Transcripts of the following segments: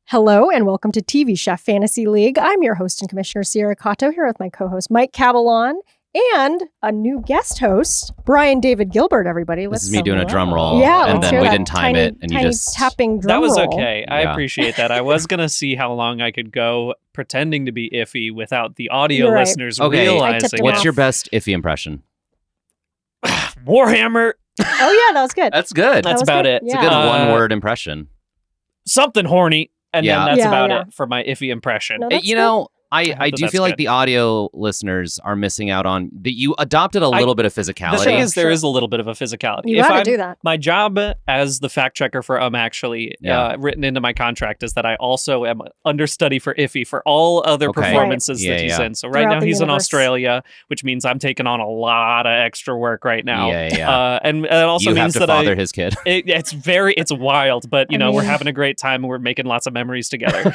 Hello and welcome to TV Chef Fantasy League. I'm your host and commissioner, Sierra Cotto, here with my co-host, Mike Caballon, and a new guest host, Brian David Gilbert, everybody. This is me doing a drum roll. Yeah, and let's then hear we that didn't time tiny, it, and you tiny just tapping drum That was roll. okay. I appreciate that. I was going to see how long I could go pretending to be iffy without the audio You're right. listeners Okay. realizing What's off. your best iffy impression? Warhammer. Oh yeah, that was good. That's good. That's was about good. it. It's a good Uh, one-word impression. Something horny. And Yeah. then that's Yeah, about yeah. it for my iffy impression. No, that's You good. know, I hope do that's feel like good. the audio listeners are missing out on that. You adopted a little bit of The physicality. thing is, there Sure. is a little bit of a physicality. You If got to I'm- do that. My job as the fact checker for actually Yeah. written into my contract is that I also am understudy for Iffy for all other Okay. performances Right. that he's Yeah. in. So right Throughout now the he's in universe. Australia, which means I'm taking on a lot of extra work right now. Yeah. And it also You have means to that father his kid. it's wild, but you I know, we're mean- having a great time and we're making lots of memories together.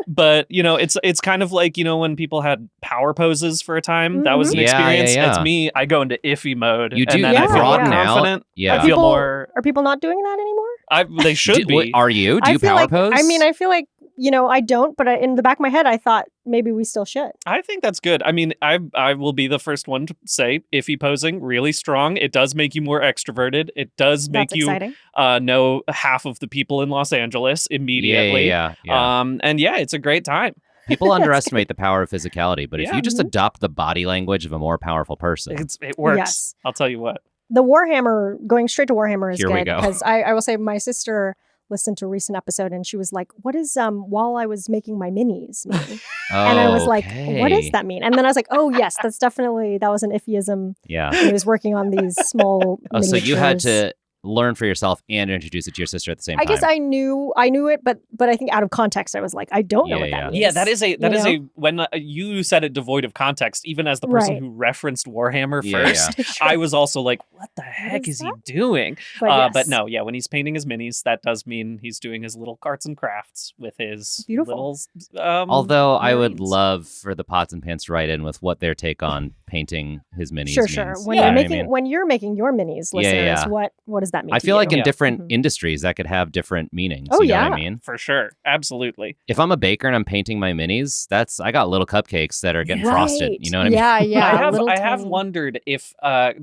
But you know, it's kind of like, you know, when people had power poses for a time, that was an Mhm. Yeah, experience. yeah. It's me. I go into Iffy mode. You do and then I feel more broaden out. confident. Yeah. I feel People- more. Are people not doing that anymore? They should What be. are you? Do I you feel power like, pose? I mean, I feel like, I don't, but in the back of my head, I thought maybe we still should. I think that's good. I mean, I will be the first one to say Iffy posing really strong. It does make you more extroverted. It does make That's you exciting. know half of the people in Los Angeles immediately. Yeah. And yeah, it's a great time. People underestimate the power of physicality, but if Yeah. you just Mhm. adopt the body language of a more powerful person, It works. Yes. I'll tell you what. The Warhammer, going straight to Warhammer is Here we good go. because I will say my sister listened to a recent episode and she was like, what is while I was making my minis mean? And I was like, what does that mean? And then I was like, oh yes, that was an iffyism. Yeah. He was working on these small Oh, so you had miniatures. to learn for yourself and introduce it to your sister at the same I time. guess I knew it, but I think out of context, I was like, I don't know what that means. Yeah, that is You know? when you said it devoid of context, even as the person Right. who referenced Warhammer Yeah, first, Sure. I was also like, what the heck is is he that? doing? But, But no, yeah, when he's painting his minis, that does mean he's doing his little arts and crafts with his Beautiful. little Although I would nerds. love for the Pots and Pants to write in with what their take on painting his minis Sure. means. When You know you're what I making mean? when you're making your minis, listeners, Yeah. what does that mean? I to feel like you? in Yeah. different Mhm. industries that could have different meanings. Oh, you know what yeah. I mean? For sure. Absolutely. If I'm a baker and I'm painting my minis, I got little cupcakes that are getting frosted. You know what I mean? Yeah. I have tiny- wondered if I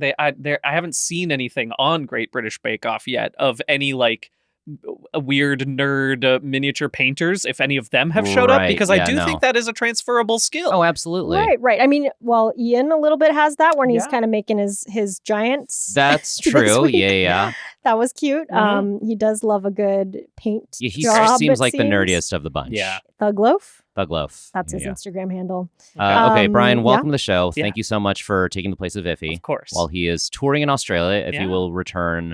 haven't seen anything on Great British Bake Off yet of any like weird nerd miniature painters, if any of them have showed up, Right, because I yeah, do no. think that is a transferable skill. Oh, absolutely. Right. I mean, well, Ian a little bit has that when he's Yeah. kind of making his giants. That's This true. week. Yeah. That was cute. Mhm. He does love a good paint Yeah, he job. seems it like the seems. nerdiest of the bunch. Yeah. Thug Loaf. Thug Loaf. That's his Yeah. Instagram handle. Okay, Brian, Yeah. welcome to the show. Yeah. Thank you so much for taking the place of Iffy Of course. while he is touring in Australia. If Yeah. he will return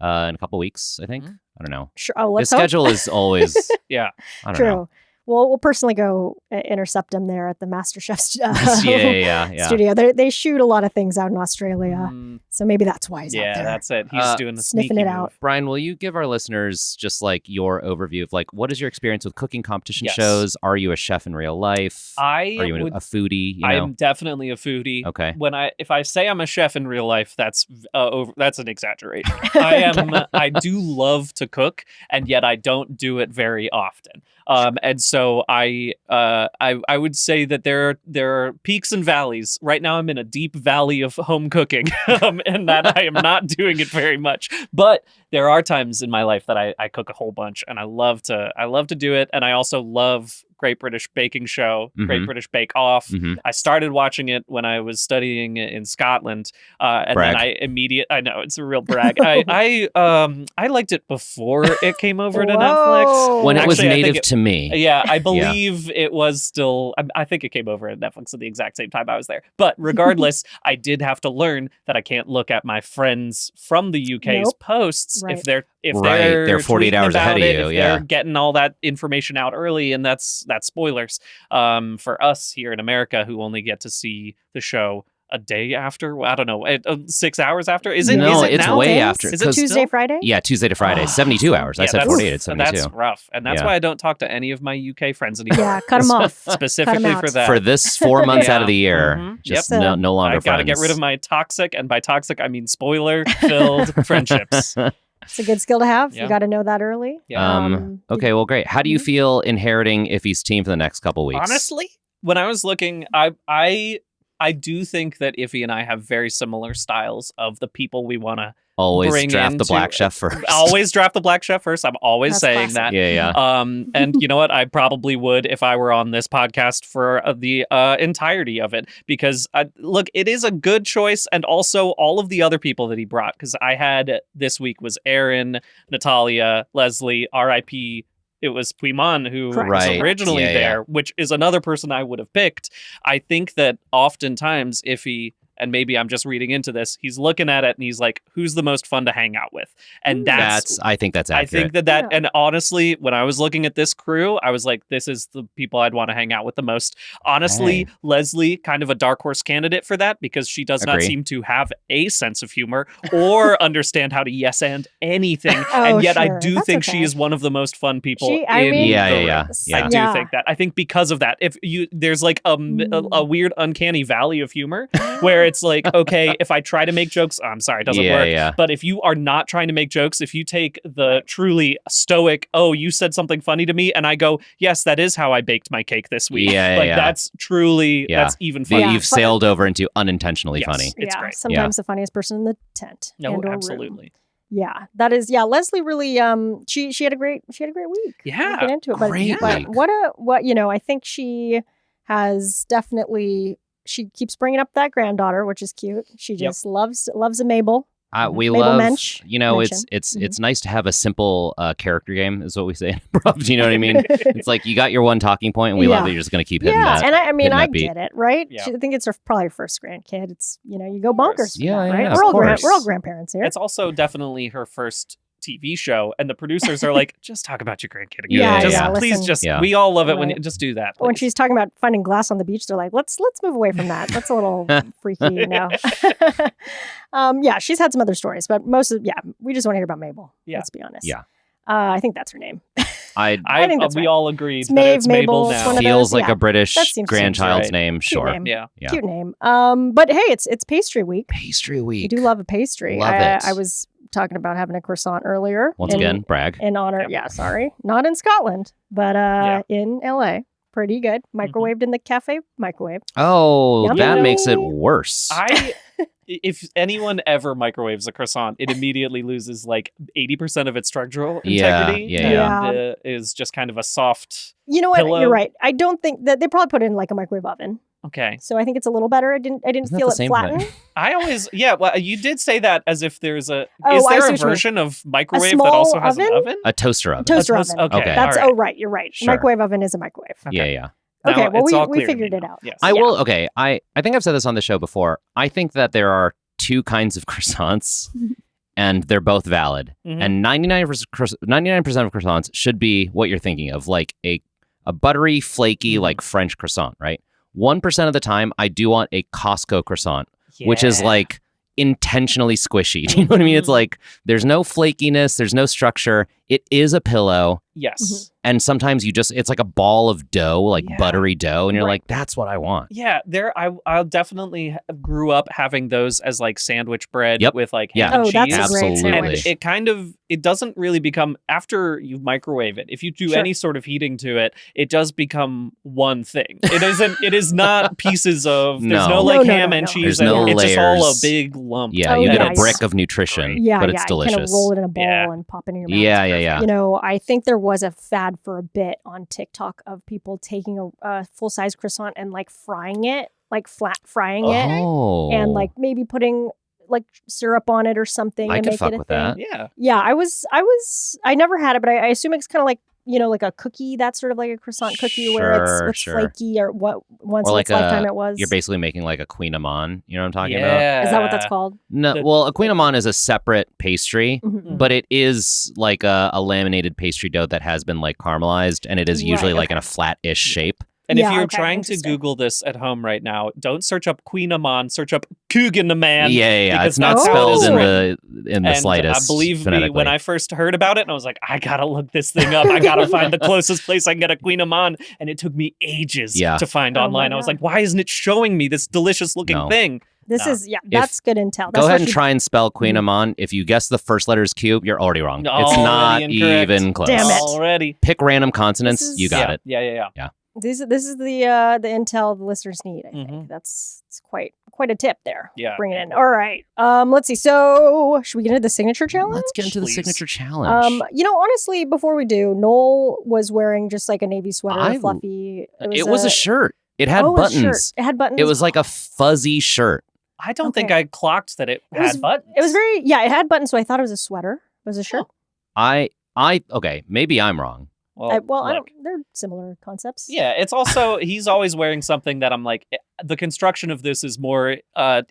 in a couple weeks, I think. Mhm. I don't know. Sure. Oh, His let's hope. schedule is always, yeah. I don't True. know. We'll personally go intercept him there at the MasterChef Yeah. studio. They shoot a lot of things out in Australia, Mm, so maybe that's why he's out yeah, there. that's it. He's doing the sniffing sneaky it move. out. Brian, will you give our listeners just like your overview of like what is your experience with cooking competition Yes. shows? Are you a chef in real life? Are you would a foodie? You know? I'm definitely a foodie. Okay. If I say I'm a chef in real life, that's an exaggeration. I do love to cook, and yet I don't do it very often. And so I would say that there are peaks and valleys. Right now, I'm in a deep valley of home cooking, and that I am not doing it very much. But there are times in my life that I cook a whole bunch, and I love to do it. And I also love Great British Baking Show, Great Mhm. British Bake Off. Mhm. I started watching it when I was studying in Scotland, and Brag. then I know it's a real brag. I liked it before it came over to Whoa. Netflix. When it was Actually, I think native to me. Yeah, I believe it was still. I think it came over at Netflix at the exact same time I was there. But regardless, I did have to learn that I can't look at my friends from the UK's Nope. posts Right. if they're Right, they're 48 tweeting hours ahead about of it, you, if yeah. they're getting all that information out early, and that's spoilers. For us here in America, who only get to see the show a day after. Well, I don't know, 6 hours after. Is it? No, is it it's now? way Days? after. Is it 'cause- Tuesday, Friday? Yeah, Tuesday to Friday, 72 hours. I Yeah, said that's- 48, it's 72. That's rough, and that's Yeah. why I don't talk to any of my UK friends anymore. Yeah, cut them off. Specifically out. for that. For this 4 months out of Yeah. the year, Mhm. just Yep. no longer I gotta friends. get rid of my toxic, and by toxic I mean spoiler-filled friendships. It's a good skill to have. Yeah. You got to know that early. Yeah. Okay, well, great. How do you feel inheriting Iffy's team for the next couple weeks? Honestly, when I was looking, I do think that Iffy and I have very similar styles of the people we want to Always bring draft the into- Black Chef first. Always draft the Black Chef first. I'm always That's saying classic. that. Yeah. And you know what? I probably would if I were on this podcast for the entirety of it, because look, it is a good choice, and also all of the other people that he brought. Because I had this week was Aaron, Natalia, Leslie, R.I.P. It was Puiman who Correct. was Right. originally Yeah, there, which is another person I would have picked. I think that oftentimes Iffy, and maybe I'm just reading into this, he's looking at it and he's like, who's the most fun to hang out with? And I think that's accurate. I think that, Yeah. and honestly, when I was looking at this crew, I was like, this is the people I'd want to hang out with the most. Honestly, Hey. Leslie, kind of a dark horse candidate for that, because she does not Agree. seem to have a sense of humor or understand how to yes and anything. Oh, and yet I sure. do That's think she okay. is one of the most fun people I in mean, Yeah, the yeah, room. yeah. I do Yeah. think that. I think because of that, if you there's like Mm. a weird uncanny valley of humor where it's like, okay, if I try to make jokes, I'm sorry, it doesn't work. Yeah. But if you are not trying to make jokes, if you take the truly stoic, oh, you said something funny to me, and I go, yes, that is how I baked my cake this week. Yeah, like yeah. that's truly, Yeah. that's even The- funny. Yeah. You've sailed over into unintentionally Yes. funny. It's yeah, great. sometimes the funniest person in the tent. No, and/or room. absolutely. Yeah, that is. Yeah, Leslie really. She had a great week. Yeah, We'll get into it, but, great but week. what I think she has definitely. She keeps bringing up that granddaughter, which is cute. She just loves a Mabel. We Mabel love, Mensch it's mention. it's nice to have a simple character game, is what we say in improv. Do you know what I mean? It's like you got your one talking point, and we love Yeah. that you're just going to keep hitting Yeah, that. and I mean, hitting I that beat. get it, right? Yeah. I think it's probably her first grandkid. It's you go bonkers. for Yeah, that, yeah, right? yeah, We're of course. we're all grandparents here. It's also definitely her first TV show, and the producers are like, just talk about your grandkid again. Yeah, just, yeah. please, Listen. just Yeah. we all love it when you Right. just do that. When please. she's talking about finding glass on the beach, they're like, let's move away from that. That's a little freaky, yeah, she's had some other stories, but we just want to hear about Mabel. Yeah. Let's be honest. Yeah. I think that's her name. I I think that's we right. all agreed It's that Maeve, it's Mabel Mabel, it's now. one of feels those, like yeah. a British That seems grandchild's right. name. Cute Sure. name. Yeah. Yeah. Cute name. But hey, it's pastry week. Pastry We week. do love a pastry. Love it. I was talking about having a croissant earlier. Once again, brag. in honor. Yep. Yeah, sorry, not in Scotland, but in LA. Pretty good. Microwaved in the cafe microwave. Oh, Yummy. that makes it worse. If anyone ever microwaves a croissant, it immediately loses like 80% of its structural Yeah, integrity. yeah. And is just kind of a soft. You know what? Pillow. You're right. I don't think that they probably put it in like a microwave oven. Okay. So I think it's a little better. I didn't Isn't that feel the it same flatten. thing? I always, well, you did say that as if there's a. Oh, Is I there see a what you mean. version of microwave that small also has an oven? oven? A toaster oven. Toaster A toast- oven. Okay. Okay. That's all right. right. You're right. Sure. Microwave oven is a microwave. Okay. Yeah. Okay, Now well, it's all we clear to figured me it now. out. Yes. I Yeah. will. Okay. I think I've said this on the show before. I think that there are two kinds of croissants, and they're both valid. Mhm. And 99% of croissants should be what you're thinking of, like a buttery, flaky, like French croissant, right? 1% of the time, I do want a Costco croissant, which is Yeah. like intentionally squishy. Do you know what I mean? It's like there's no flakiness, there's no structure. It is a pillow. Yes. And sometimes it's like a ball of dough, like Yeah. buttery dough. And you're Right. like, that's what I want. Yeah, I definitely grew up having those as like sandwich bread Yep. with like Yeah. ham and Oh, that's cheese. a great Absolutely. sandwich. And it doesn't really become, after you microwave it, if you do Sure. any sort of heating to it, it does become one thing. It is not pieces of, there's No. no like No, ham no, and no. cheese. There's no and it's just all a layers. big lump. Yeah, Oh, you get yeah, a brick of nutrition, great. Yeah, but yeah. it's You delicious. kind of roll it in a bowl Yeah. and pop it in your mouth. Yeah. You know, I think there was a fad for a bit on TikTok of people taking a full-size croissant and like frying it, like flat frying it, Oh. and like maybe putting like syrup on it or something I to could make fuck it a with thing. that. Yeah. Yeah, I never had it, but I assume it's kind of like, you know, like a cookie. That's sort of like a croissant cookie where it's Sure. flaky or what once Or in like its lifetime it was. You're basically making like a Queen Amman. You know what I'm talking about? Yeah. Is that what that's called? No, The- well, a Queen Amman is a separate pastry, Mhm. but it is like a laminated pastry dough that has been like caramelized, and it is usually Right, like in a flat-ish shape. And Yeah, if you're okay, trying to interesting. Google this at home right now, don't search up Queen Amman, search up Coogan Man. Yeah. because It's not that's how it spelled is in the And slightest. believe me, phonetically. when I first heard about it, and I was like, I gotta look this thing up. I gotta find the closest place I can get a Queen Amman. And it took me ages Yeah. to find Oh my online. I was God. like, why isn't it showing me this delicious looking No. thing? This is that's good intel. Go ahead and try and spell Queen Amon. If you guess the first letter is Q, you're already wrong. It's not incorrect. even close. Damn it. Already. Pick random consonants. You got it. Yeah. This is the intel the listeners need. I think it's quite a tip there. Yeah. Bring it in. All right. Let's see. So should we get into the signature challenge? Let's get into the signature challenge. Honestly, before we do, Noel was wearing just like a navy sweater, fluffy. It was a shirt. It had buttons. It had buttons. It was like a fuzzy shirt. I don't think I clocked that it had buttons. It was it had buttons, so I thought it was a sweater. It was a shirt. Okay, maybe I'm wrong. Well, they're similar concepts. Yeah, it's also, he's always wearing something that I'm like, the construction of this is more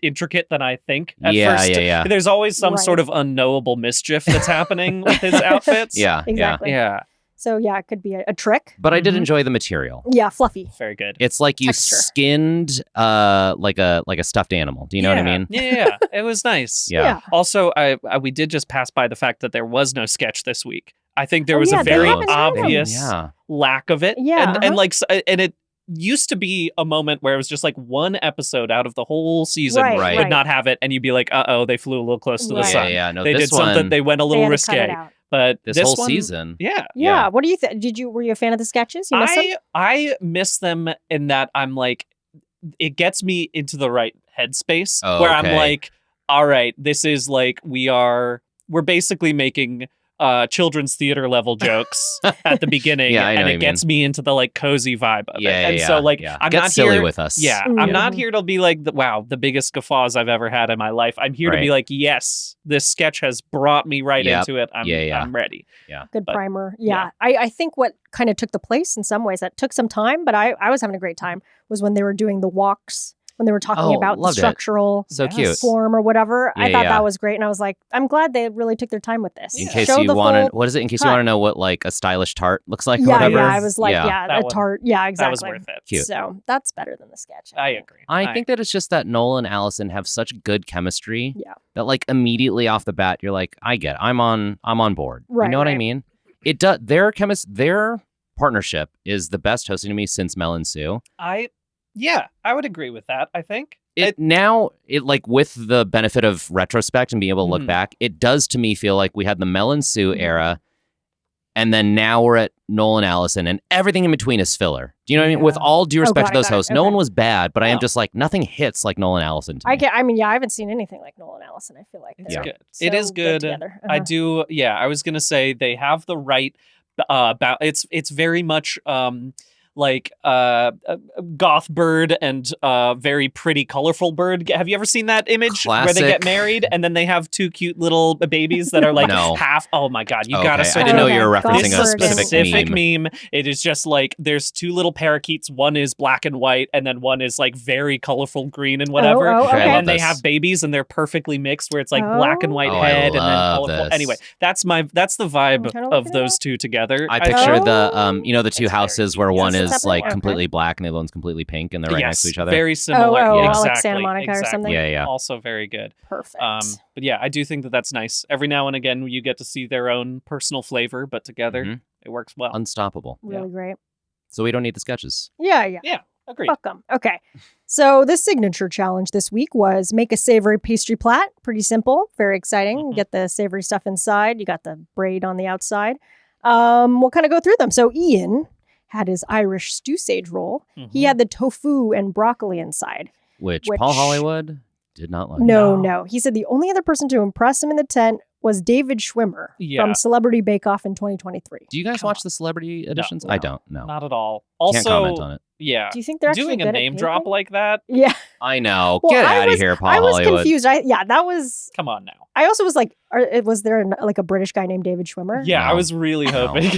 intricate than I think at first. Yeah. There's always some sort of unknowable mischief that's happening with his outfits. Yeah, exactly. Yeah. So yeah, it could be a trick. But I did enjoy the material. Yeah, fluffy. Very good. It's like you skinned like a stuffed animal. Do you know what I mean? Yeah, it was nice. Yeah. Also, we did just pass by the fact that there was no sketch this week. I think there was a very obvious lack of it. Yeah. And it used to be a moment where it was just like one episode out of the whole season would not have it, and you'd be like, they flew a little close to the sun. Yeah. No, they did something. They went a little risque. But this whole season, yeah. What do you think? Were you a fan of the sketches? You miss them? I miss them in that I'm like, it gets me into the right headspace where I'm like, all right, this is like we're basically making children's theater level jokes at the beginning, and it gets me into the like cozy vibe of it. And so like I'm Get not silly here with us. Yeah, I'm not here to be like the biggest guffaws I've ever had in my life. I'm here to be like, yes, this sketch has brought me right into it. I'm ready. Yeah, good primer. Yeah. I think what kind of took the place in some ways, that took some time, but I was having a great time, was when they were doing the walks. When they were talking about the structural form or whatever. I thought that was great. And I was like, I'm glad they really took their time with this. In case you want to, in case you want to know what like a stylish tart looks like or whatever. Yeah, I was like, a tart. Yeah, exactly. That was worth it. Cute. So that's better than the sketch. I agree. I think that it's just that Noel and Allison have such good chemistry that like immediately off the bat, you're like, I'm on board. Right, you know what I mean? It does. Their partnership is the best hosting to me since Mel and Sue. Yeah, I would agree with that, I think. It like with the benefit of retrospect and being able to look back, it does to me feel like we had the Mel and Sue era, and then now we're at Noel and Allison, and everything in between is filler. Do you know what I mean? With all due respect to those hosts, no one was bad, but I am just like, nothing hits like Noel and Allison to me. I haven't seen anything like Noel and Allison. I feel like it's good. It is good. I do. Yeah, I was gonna say they have the right. It's very much. Like goth bird and very pretty colorful bird. Have you ever seen that image Classic. where they get married and then they have two cute little babies that are like half? Oh my god, you gotta search. I didn't know you were referencing a specific meme. It is just like there's two little parakeets. One is black and white, and then one is like very colorful green and whatever. Okay. And then they have babies and they're perfectly mixed, where it's like black and white head and then colorful. Anyway, that's the vibe of those two together. I picture the two houses where one is like completely black and the other one's completely pink, and they're right next to each other. Very similar. Exactly. Like Santa Monica or something. Yeah. Also very good. Perfect. But yeah, I do think that that's nice. Every now and again, you get to see their own personal flavor, but together it works well. Unstoppable. Really great. So we don't need the sketches. Yeah. Agreed. Fuck them. Okay. So the signature challenge this week was make a savory pastry plat. Pretty simple. Very exciting. Get the savory stuff inside. You got the braid on the outside. We'll kind of go through them. So Ian had his Irish stew sage roll. He had the tofu and broccoli inside. Which Paul Hollywood did not like. No. He said the only other person to impress him in the tent was David Schwimmer from Celebrity Bake Off in 2023. Do you guys watch the celebrity editions? No. I don't. No. Not at all. Also, can't comment on it. Yeah. Do you think they're doing a name drop like that? Yeah. I know. Get out of here, Paul Hollywood. I was confused. That was... Come on now. I also was like, was there a British guy named David Schwimmer? Yeah, no. I was really hoping.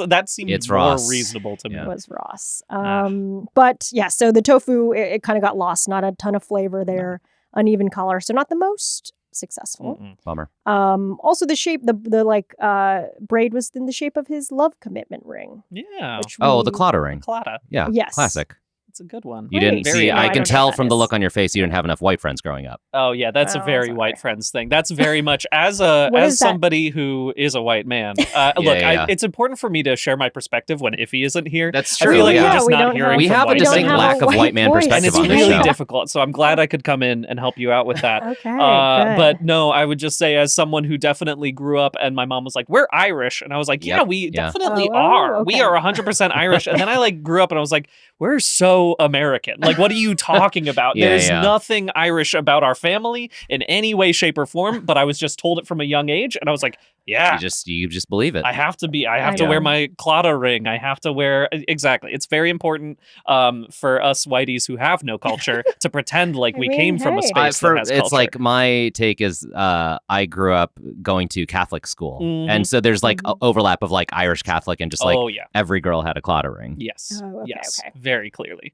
That seemed more reasonable to me. It was Ross. But yeah, so the tofu, it kind of got lost. Not a ton of flavor there. Uneven color. So not the most successful. Bummer. Also the shape, the braid was in the shape of his love commitment ring. Yeah. The Claddagh ring. Claddagh. Yeah. Yes. Classic. That's a good one. You didn't Very see. No, I I can don't know tell what that from the is. look on your face, you didn't have enough white friends growing up. Oh yeah, that's a Oh, very sorry. white friends thing. That's very much as What as is that? somebody who is a white man. Look, yeah. it's important for me to share my perspective when Iffy isn't here. That's I true. feel like yeah. we're just we not don't hearing have- We from have a white We don't distinct have men. a lack of white man voice. And perspective it's on this really show. difficult. So I'm glad I could come in and help you out with that. Okay, good. But no, I would just say as someone who definitely grew up and my mom was like, we're Irish. And I was like, yeah, Yep, we yeah. definitely Oh, are. We okay. are 100% Irish. And then I like grew up and I was like, we're so American. Like, what are you talking about? Yeah, There's yeah. nothing Irish about our family in any way, shape, or form. But I was just told it from a young age. And I was like, yeah. You just believe it. I have to know. wear my Claddagh ring. I have to wear exactly. It's very important for us whiteys who have no culture to pretend like I we mean, came from a hey. space that has it's culture. like my take is I grew up going to Catholic school, Mhm. and so there's like Mhm. overlap of like Irish Catholic and just like oh yeah, every girl had a Claddagh ring. yes, Oh, okay, yes, okay. very clearly.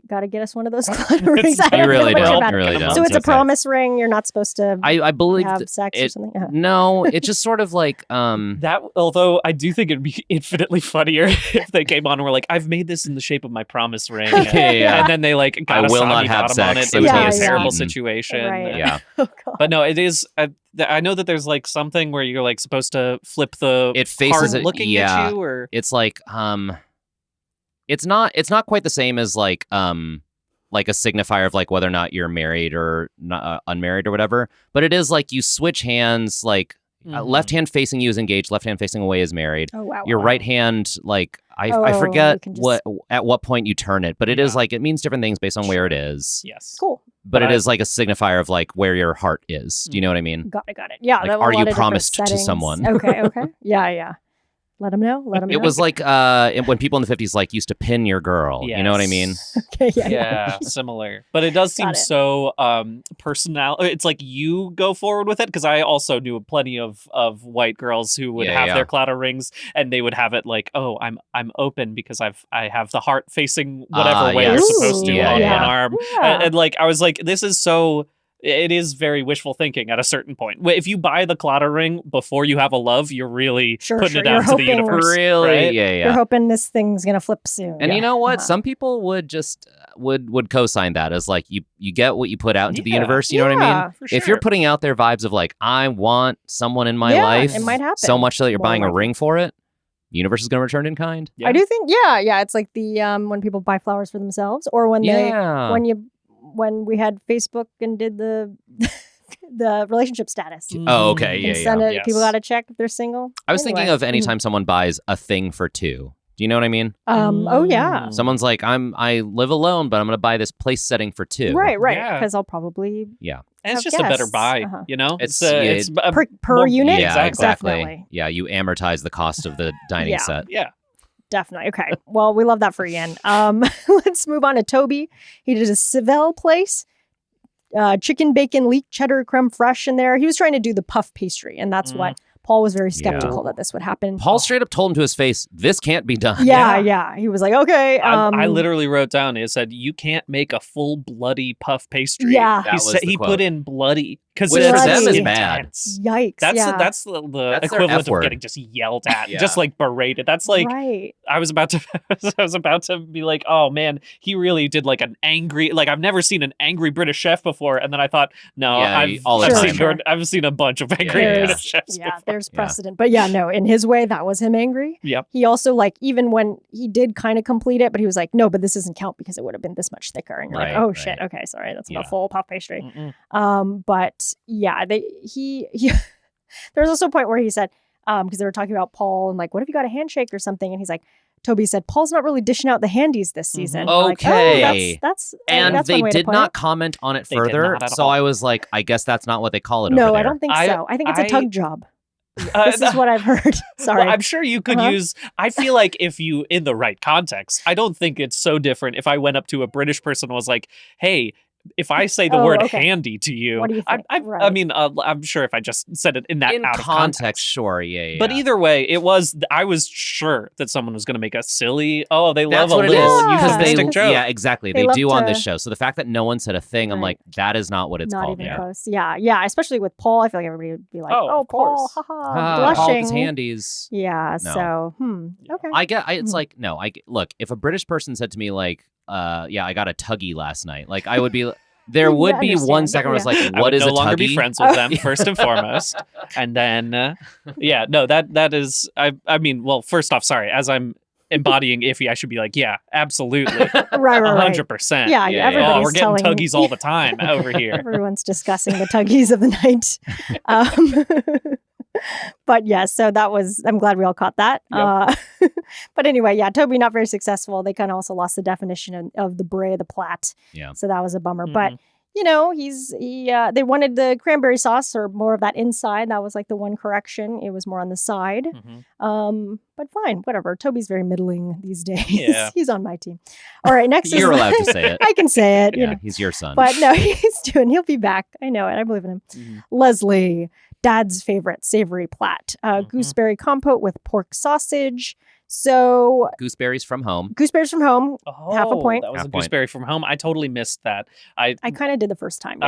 Gotta get us one of those Claddagh rings. I You don't know really much don't. about You it. really don't. So it's a okay. promise ring. You're not supposed to I believe have sex or it. something. No, it's just sort of like That, although I do think it'd be infinitely funnier if they came on and were like, "I've made this in the shape of my promise ring," Yeah. and then they like got I a will soggy not have bottom on sex it. It would be until a it's terrible eaten. situation. Right. yeah. Oh god. But no, it is. I know that there's like something where you're like supposed to flip the It faces card it- looking yeah. at you, or It's like it's not quite the same as like a signifier of like whether or not you're married or not, unmarried or whatever. But it is like you switch hands, like Mhm. left hand facing you is engaged, left hand facing away is married. Oh wow. Your wow. right hand, like I Oh, forget you can just- what at what point you turn it, but it is Yeah. like it means different things based on where it is. Yes. Cool. But But it I- is like a signifier of like where your heart is. Do you know what I mean? Got it. Yeah. Like, there were are a you lot of different promised to settings. someone? Okay. Yeah. Let them know. It was like when people in the 50s like used to pin your girl. You know what I mean? Yes. Okay. Yeah. Yeah, similar. But it does seem Got it. so personal. It's like you go forward with it, because I also knew plenty of white girls who would Yeah, have yeah. their Claddagh rings, and they would have it like, oh, I'm open because I have the heart facing whatever way yes. you're supposed to Yeah, on yeah. one arm. Yeah. And like I was like, this is so. It is very wishful thinking at a certain point. If you buy the Claddagh ring before you have a love, you're really Sure, putting sure. it out You're to the hoping- universe. Really? right? Yeah, You're yeah. hoping this thing's gonna flip soon. And you know what? Uh-huh. Some people would just would co-sign that as like you get what you put out into the Yeah. universe. You know what I mean? Yeah, For If sure. you're putting out there vibes of like I want someone in my Yeah, life, it might happen. so much so that you're More buying a likely. ring for it, the universe is going to return in kind. Yeah. I do think. Yeah. It's like the when people buy flowers for themselves, or when Yeah. when we had Facebook and did the the relationship status. Oh, okay. And Yeah, send yeah. it. Yes. People got to check if they're single. I was thinking Anyway. of anytime someone buys a thing for two. Do you know what I mean? Oh yeah. Someone's like, I live alone, but I'm going to buy this place setting for two. Right. Yeah. Because I'll probably And it's have just a better guests. buy, Uh-huh. you know? It's- It's a per more- unit. Yeah, exactly. Definitely. Yeah, you amortize the cost of the dining Yeah. set. Yeah. Definitely. Okay. Well, we love that for Ian. Let's move on to Toby. He did a Seville place. Chicken, bacon, leek, cheddar, creme fraiche in there. He was trying to do the puff pastry, and that's what Paul was very skeptical that this would happen. Paul straight up told him to his face, this can't be done. Yeah. He was like, okay. I literally wrote down, it said, you can't make a full bloody puff pastry. Yeah. That He was said the he quote. put in bloody. Because Which for them is bad. Yikes. That's yeah. that's the That's their equivalent F of word. getting just yelled at, Yeah. just like berated. That's like right. I was about to be like, oh man, he really did like an angry. Like I've never seen an angry British chef before, and then I thought, no, Yeah, all the I've time. I've seen a bunch of angry Yeah. British chefs. Yeah, before. there's Yeah. precedent. But yeah, no, in his way, that was him angry. Yep. He also, like, even when he did kind of complete it, but he was like, no, but this doesn't count because it would have been this much thicker. And you're Right, like, oh, right. shit. Okay, sorry. That's not Yeah. a full puff pastry. Mm-mm. But yeah, he there was also a point where he said, because they were talking about Paul and like, what if you got a handshake or something? And he's like, Toby said, Paul's not really dishing out the handies this season. Mhm. We're like, Okay. oh, that's And that's they one way to did put not it. comment on it They did further. not at So all. I was like, I guess that's not what they call it No, over there. I don't think so. I think it's a I- tug job. Uh, This is what I've heard. Sorry. Well, I'm sure you could Uh-huh. use. I feel like if you, in the right context, I don't think it's so different if I went up to a British person and was like, "Hey, if I say the word handy to you, what do you think? I mean, I'm sure if I just said it in that out of context, sure, yeah. But either way, I was sure that someone was going to make a silly, they That's love a little euphemistic joke. Yeah, exactly. They do on this show. So the fact that no one said a thing, I'm like, that is not what it's called. Not even close. Yeah. Especially with Paul, I feel like everybody would be like, "Oh, Paul, haha, Paul's blushing." handies. Yeah. No. So, okay. I get. It's like no. Look, if a British person said to me like, I got a tuggy last night, like I would be. There would be 1 second where I was like, what is a tuggy? I would no longer be friends with them, first and foremost. And then, that is, I mean, well, first off, sorry, as I'm embodying iffy, I should be like, yeah, absolutely. Right. 100%. Yeah, everybody's we're getting tuggies all the time over here. Everyone's discussing the tuggies of the night. But yes, so that was, I'm glad we all caught that. Yep. But anyway, Toby not very successful. They kind of also lost the definition of the brie, the plat. Yeah. So that was a bummer. But, they wanted the cranberry sauce or more of that inside. That was like the one correction. It was more on the side. But fine, whatever. Toby's very middling these days. Yeah. He's on my team. All right, next You're allowed to say it. I can say it. Yeah, he's your son. But no, he'll be back. I know it. I believe in him. Leslie. Dad's favorite savory plat, gooseberry compote with pork sausage. So gooseberries from home. Oh, half a point. That was a gooseberry from home. I totally missed that. I kind of did the first time.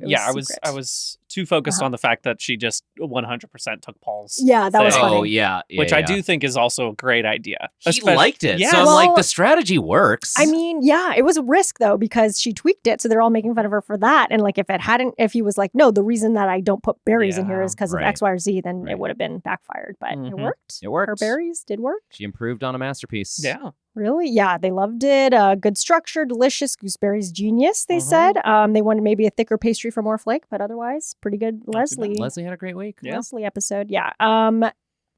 Yeah. I was too focused on the fact that she just 100% took Paul's. Yeah, that was funny. Oh yeah, which I do think is also a great idea. He liked it. Yeah. So I'm like, the strategy works. I mean, yeah, it was a risk though because she tweaked it, so they're all making fun of her for that. And like, if he was like, no, the reason that I don't put berries in here is because of X, Y, or Z, then it would have been backfired. But it worked. It worked. Her berries did work. She improved on a masterpiece. Yeah. Really? Yeah, they loved it. Good structure, delicious. Gooseberries, genius, they said. They wanted maybe a thicker pastry for more flake, but otherwise, pretty good. Leslie had a great week. Yeah. Leslie episode, yeah.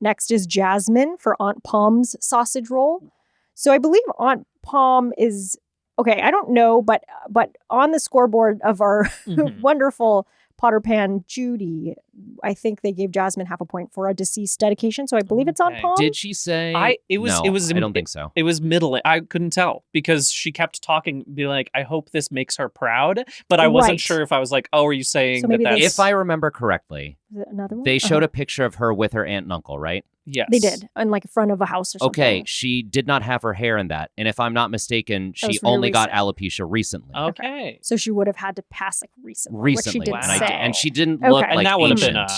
Next is Jasmine for Aunt Pom's sausage roll. So I believe Aunt Pom is, okay, I don't know, but on the scoreboard of our wonderful Potter Pan Judy, I think they gave Jasmine half a point for a deceased dedication. So I believe it's Aunt Pom. Did she say? I don't think so. It was middling. I couldn't tell because she kept talking, be like, I hope this makes her proud. But I wasn't sure if I was like, oh, are you saying that? If I remember correctly, another one? They showed a picture of her with her aunt and uncle, right? Yes. They did. In like front of a house or something. Okay. She did not have her hair in that. And if I'm not mistaken, she only got alopecia recently. Okay. So she would have had to pass like recently. Recently. Which she didn't say. And she didn't look like that would ancient. Have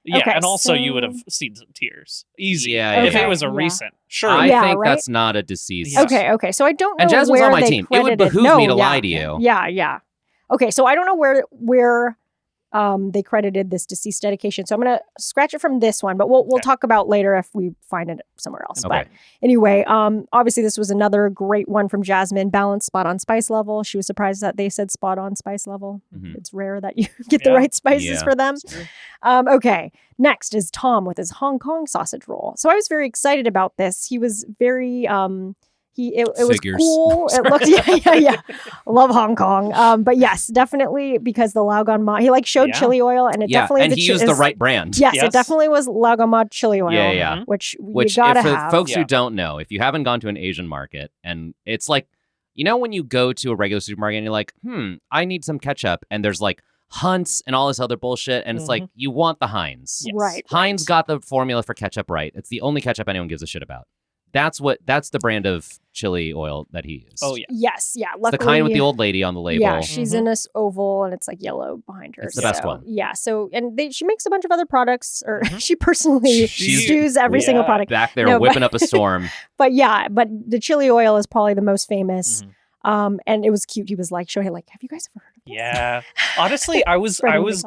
been and also you would have seen some tears. Easy. Yeah. If it was a recent. Sure. I think that's not a deceased. Okay. So I don't know and Jasmine's where on my they team. Credited. It would behoove me to lie to you. Yeah. Okay, so I don't know where they credited this deceased dedication. So I'm going to scratch it from this one, but we'll talk about later if we find it somewhere else. Okay. But anyway, obviously this was another great one from Jasmine. Balanced, spot on spice level. She was surprised that they said spot on spice level. It's rare that you get the right spices for them. Okay, next is Tom with his Hong Kong sausage roll. So I was very excited about this. He was very... It was cool. It looked, yeah. Love Hong Kong. But yes, definitely because the Lao Gan Ma, he like showed chili oil and it definitely. And he used the right brand. Yes, it definitely was Lao Gan Ma chili oil. Yeah. Which you gotta have. For folks who don't know, if you haven't gone to an Asian market and it's like, when you go to a regular supermarket and you're like, I need some ketchup and there's like Hunt's and all this other bullshit and it's like, you want the Heinz. Yes. Right. Heinz got the formula for ketchup right. It's the only ketchup anyone gives a shit about. That's the brand of chili oil that he used. Oh, yeah. Yes, yeah. Luckily, it's the kind with the old lady on the label. Yeah, she's in this oval and it's like yellow behind her. It's the best one. Yeah, so, and she makes a bunch of other products, or she personally stews every single product. Back there whipping up a storm. But the chili oil is probably the most famous. And it was cute. He was like showing like, have you guys ever heard of this? Yeah. Honestly, I was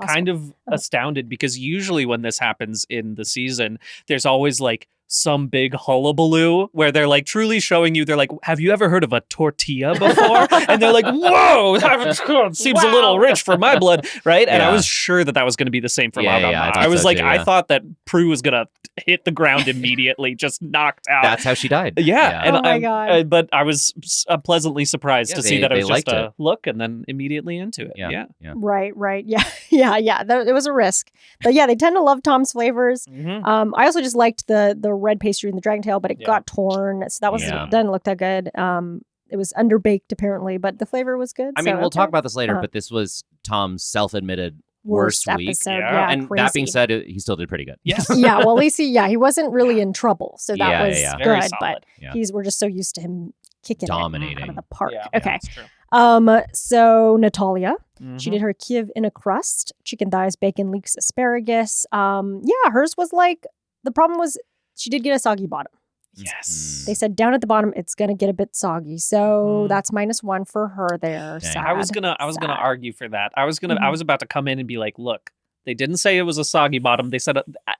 kind of astounded because usually when this happens in the season, there's always like some big hullabaloo where they're like truly showing you, they're like, have you ever heard of a tortilla before? And they're like, whoa, it seems a little rich for my blood, right? And I was sure that was going to be the same for Lao Gan Ma. I was like, I thought that Prue was going to hit the ground immediately, just knocked out. That's how she died. Yeah. And oh my God. But I was pleasantly surprised to see that it was just a look and then immediately into it. Yeah. Right. Yeah. It was a risk. But yeah, they tend to love Tom's flavors. I also just liked the red pastry and the dragon tail, but it got torn. So that didn't look that good. it was underbaked apparently, but the flavor was good. I mean, we'll talk about this later, Uh-huh. but this was Tom's self-admitted worst week. episode. Yeah. And crazy. that being said, he still did pretty good. Yes. Yeah, well, at least he wasn't really in trouble, so that was Very good. solid. But Yeah. we're just so used to him kicking it out Dominating. of the park. Yeah, Okay. that's true. So Natalia, she Mhm. did her Kiev in a crust, chicken thighs, bacon, leeks, asparagus. Hers was like, the problem was she did get a soggy bottom. Yes. They said down at the bottom it's gonna get a bit soggy, so Mhm. that's -1 for her there. Dang. Sad. I was gonna argue for that. I Mhm. was about to come in and be like, look, they didn't say it was a soggy bottom. They said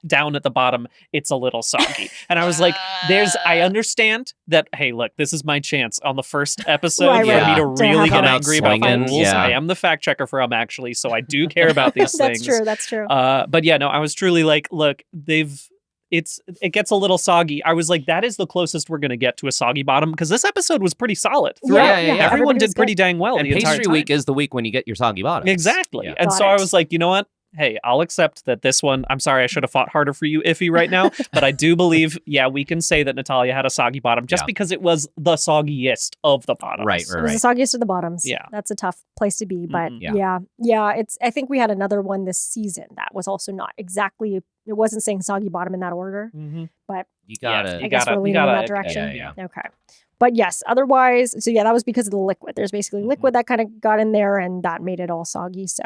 down at the bottom it's a little soggy. And I was like, I understand that, hey, look, this is my chance on the first episode Right, for right. me to To really have get a- angry about the swinging, rules. yeah. I am the fact checker for actually, so I do care about these That's things. true. That's true. But yeah, no, I was truly like, look, it gets a little soggy. I was like, that is the closest we're gonna get to a soggy bottom, because this episode was pretty solid. Throughout. Yeah. Everyone Everybody was did pretty good. dang well And the entire pastry time. week is the week when you get your soggy bottoms. Exactly. Yeah. And Got so I it. was like, you know what? Hey, I'll accept that this one, I'm sorry, I should have fought harder for you, Iffy, right now. But I do believe, we can say that Natalia had a soggy bottom just Yeah. because it was the soggiest of the bottoms. Right. It was the soggiest of the bottoms. Yeah. That's a tough place to be. But Mhm. Yeah. I think we had another one this season that was also not exactly, it wasn't saying soggy bottom in that order. Mhm. You gotta. I guess we're you leaning in gotta- that direction. yeah. Okay. But yes, otherwise, so that was because of the liquid. There's basically Mhm. liquid that kind of got in there and that made it all soggy. So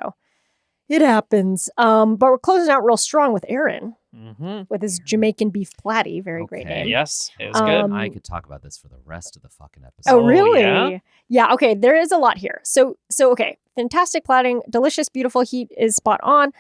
it happens. But we're closing out real strong with Aaron Mhm. with his Jamaican beef platty. Very great Okay. name. Yes, it was good. Um, I could talk about this for the rest of the fucking episode. Oh, Oh, really? yeah? Yeah. Okay. There is a lot here. So okay. Fantastic platting, delicious, beautiful. Heat is spot on.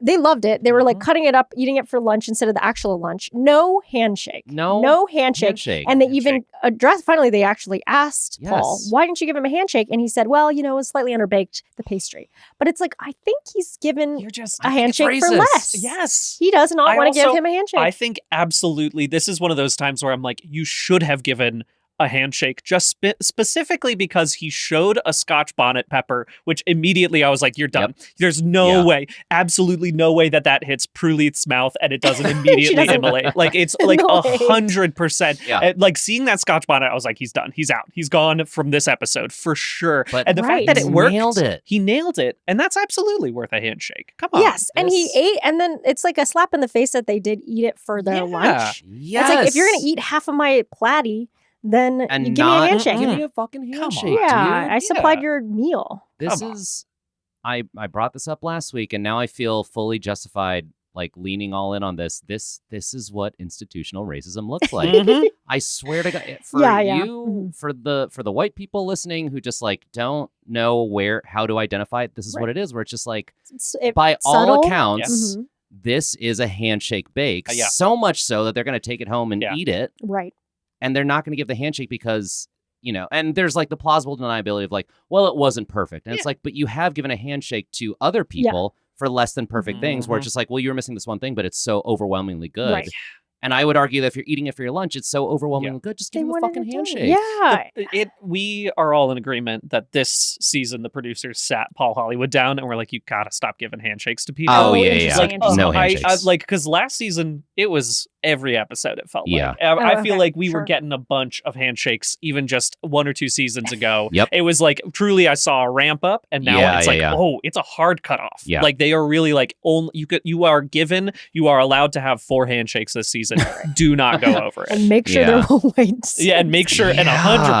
They loved it. They were like Mhm. cutting it up, eating it for lunch instead of the actual lunch. No handshake. No handshake. handshake. And they Handshake. even addressed, finally, they actually asked Paul, Yes. why didn't you give him a handshake? And he said, well, it was slightly underbaked, the pastry. But it's like, I think he's given You're just a handshake for racist. less. yes. He does not I want to give also- him a handshake. I think absolutely this is one of those times where I'm like, you should have given a handshake just specifically because he showed a Scotch bonnet pepper, which immediately I was like, you're done. There's no way, absolutely no way that hits Pruleith's mouth and it doesn't immediately doesn't- immolate. Like it's like No way. 100%. Yeah. Like seeing that Scotch bonnet, I was like, he's done. He's out. He's gone from this episode for sure. But And the Right. fact that it he worked, nailed it. he nailed it. And that's absolutely worth a handshake. Come on. Yes. And he This- ate, and then it's like a slap in the face that they did eat it for their Yeah. lunch. Yes. It's like, if you're going to eat half of my platty, then and you give me not a handshake. give me a fucking Come on. handshake, Yeah, dude. I supplied Yeah. your meal. This Come on. is I brought this up last week and now I feel fully justified like leaning all in on this. This is what institutional racism looks like. Mhm. I swear to God, for Yeah, yeah. you, for the white people listening who just like don't know how to identify it, this is what it is. Where it's just like, by all subtle. accounts, Mhm. this is a handshake bake. Yeah. So much so that they're going to take it home and Yeah. eat it, Right. and they're not going to give the handshake because. And there's like the plausible deniability of like, well, it wasn't perfect. And it's like, but you have given a handshake to other people for less than perfect things where it's just like, well, you were missing this one thing, but it's so overwhelmingly good. Right. And I would argue that if you're eating it for your lunch, it's so overwhelmingly good. Just They give them a wanted fucking it done. handshake. Yeah. We are all in agreement that this season the producers sat Paul Hollywood down and were like, you gotta stop giving handshakes to people. Oh, Oh, yeah, interesting, yeah. interesting. No I handshakes. like, because last season it was every episode it felt Yeah. like. I feel okay, like we were sure. getting a bunch of handshakes even just 1 or 2 seasons ago. Yep. It was like truly I saw a ramp up and now Yeah, it's yeah, like, yeah. oh, it's a hard cutoff. Yeah. Like they are really like only you are allowed to have 4 handshakes this season. Do not go over it. And make sure Yeah. they're all white. Yeah, and make sure, and Yeah.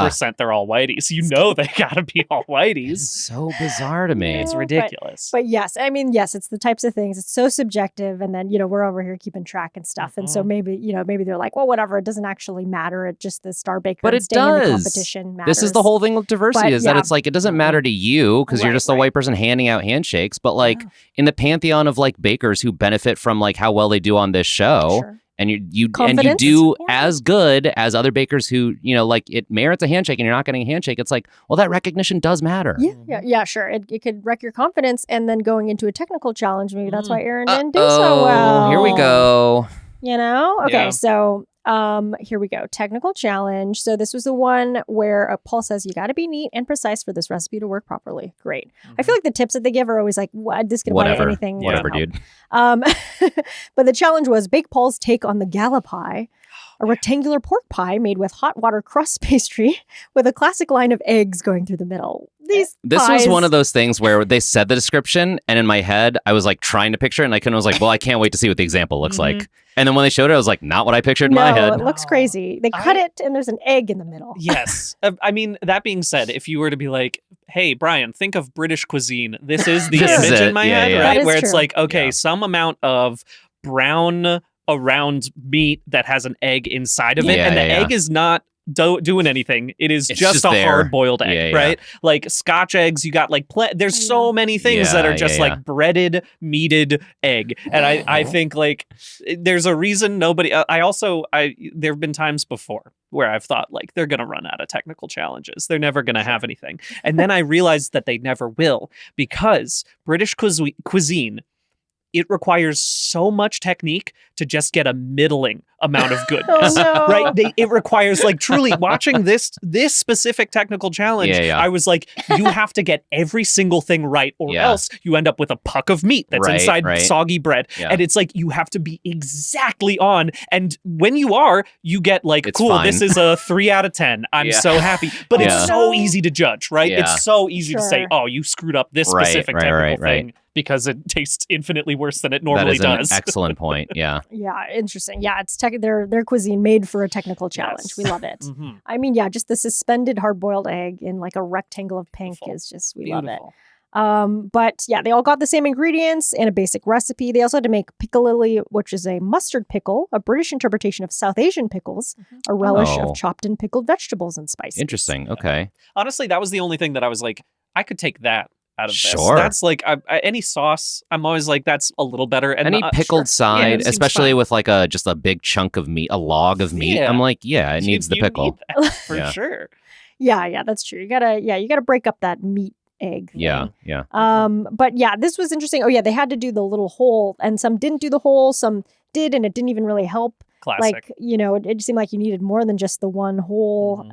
100% they're all whiteys. You know they gotta be all It's whiteys. so bizarre to me. Yeah. It's but- ridiculous. But yes, I mean, yes, it's the types of things. It's so subjective, and then we're over here keeping track and stuff, and so maybe they're like, well, whatever. It doesn't actually matter. It just the star baker. But and it staying in the does. competition matters. This is the whole thing with diversity But, is that yeah. it's like it doesn't matter to you because you're Right, just the right. white person handing out handshakes. But like in the pantheon of like bakers who benefit from like how well they do on this show, Sure. and you Confidence? do Yeah. as good as other bakers who like it merits a handshake and you're not getting a handshake. It's like, well, that recognition does matter. Yeah, sure. It could wreck your confidence, and then going into a technical challenge, maybe that's why Aaron didn't do Uh-oh, so well. Here we go. Okay, Yeah. so here we go. Technical challenge. So this was the one where Paul says you got to be neat and precise for this recipe to work properly. Great. I feel like the tips that they give are always like, what? This could apply to Whatever. anything. Whatever, doesn't dude. help. But the challenge was bake Paul's take on the gala pie. a rectangular pork pie made with hot water crust pastry with a classic line of eggs going through the middle. This was one of those things where they said the description, and in my head, I was like trying to picture it, and I was like, well, I can't wait to see what the example looks like. And then when they showed it, I was like, not what I pictured in my head. It looks crazy. They cut it, and there's an egg in the middle. Yes. I mean, that being said, if you were to be like, hey, Brian, think of British cuisine. This is the image in my head, right? Where it's like, okay, some amount of brown around meat that has an egg inside of it, and the egg is not doing anything. It is just a hard-boiled egg, right? Like Scotch eggs, you got like there's so many things that are just like breaded, meated egg. And I think like there's a reason nobody there have been times before where I've thought like they're gonna run out of technical challenges. They're never gonna have anything. And then I realized that they never will, because British cuisine, it requires so much technique to just get a middling amount of goodness, right? It requires like truly watching this specific technical challenge. I was like, you have to get every single thing right, or else you end up with a puck of meat that's inside soggy bread. And it's like, you have to be exactly on. And when you are, you get like, it's cool, fine. This is a 3 out of 10. I'm so happy. But it's so easy to judge, right? It's so easy to say, oh, you screwed up this specific technical thing. Because it tastes infinitely worse than it normally does. An excellent point. Yeah. Yeah, interesting. Yeah, it's their cuisine made for a technical challenge. Yes. We love it. I mean, just the suspended hard-boiled egg in like a rectangle of pink is just, we love it. But yeah, they all got the same ingredients and a basic recipe. They also had to make piccalilli, which is a mustard pickle, a British interpretation of South Asian pickles, a relish of chopped and pickled vegetables and spices. Interesting. Okay. Honestly, that was the only thing that I was like, I could take that out of this. Sure. That's like any sauce, I'm always like, that's a little better. And any pickled side, especially with like just a big chunk of meat, a log of meat. I'm like, it needs the pickle. Need that for sure. Yeah, that's true. You gotta break up that meat egg thing. Yeah. But this was interesting. Oh yeah, they had to do the little hole, and some didn't do the hole, some did, and it didn't even really help. Classic. Like, it seemed like you needed more than just the one hole.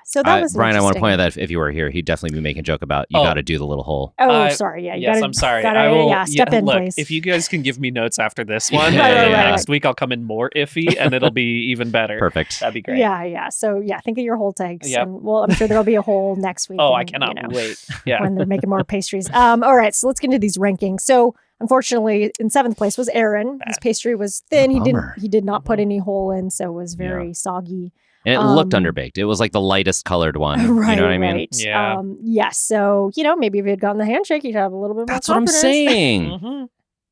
So that was Brian, I want to point out that if you were here, he'd definitely be making a joke about you got to do the little hole. Oh, sorry. Yeah. I'm sorry. I will step in, look, please. If you guys can give me notes after this one, next week I'll come in more iffy, and it'll be even better. Perfect. That'd be great. Yeah. So think of your hole tags. Yep. And, I'm sure there'll be a hole next week. I cannot wait. Yeah. When they're making more pastries. All right. So let's get into these rankings. So unfortunately, in 7th place was Aaron. His pastry was thin. He did not put any hole in, so it was very soggy. And it looked underbaked. It was like the lightest colored one. Right, you know what I mean? Right. Yeah. Yes. So, maybe if he had gotten the handshake, he'd have a little bit more confidence. That's what I'm saying.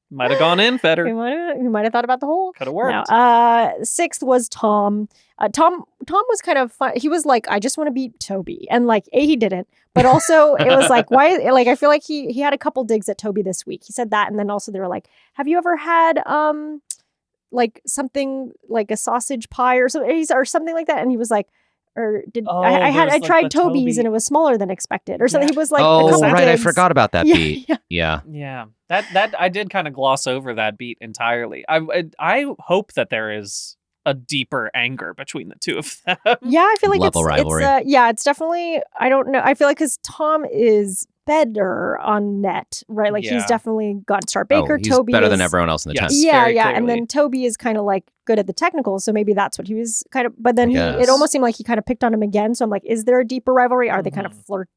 Might have gone in better. He might have thought about the whole. Could have worked. No. 6th was Tom. Tom was kind of fun. He was like, I just want to beat Toby. And like, he didn't. But also, it was like, why? Like, I feel like he had a couple digs at Toby this week. He said that. And then also they were like, have you ever had like something like a sausage pie or something like that? And he was like, I tried Toby's and it was smaller than expected or something. He was like, right. I forgot about that beat. Yeah. That I did kind of gloss over that beat entirely. I hope that there is a deeper anger between the two of them. Yeah, I feel like Level rivalry. It's definitely, I don't know. I feel like because Tom is better on net, right? Like he's definitely got Star Baker. He's Toby better is than everyone else in the tent. Yeah. And then Toby is kind of like good at the technicals, so maybe that's what he was kind of. But then it almost seemed like he kind of picked on him again. So I'm like, is there a deeper rivalry? Are they kind of flirting?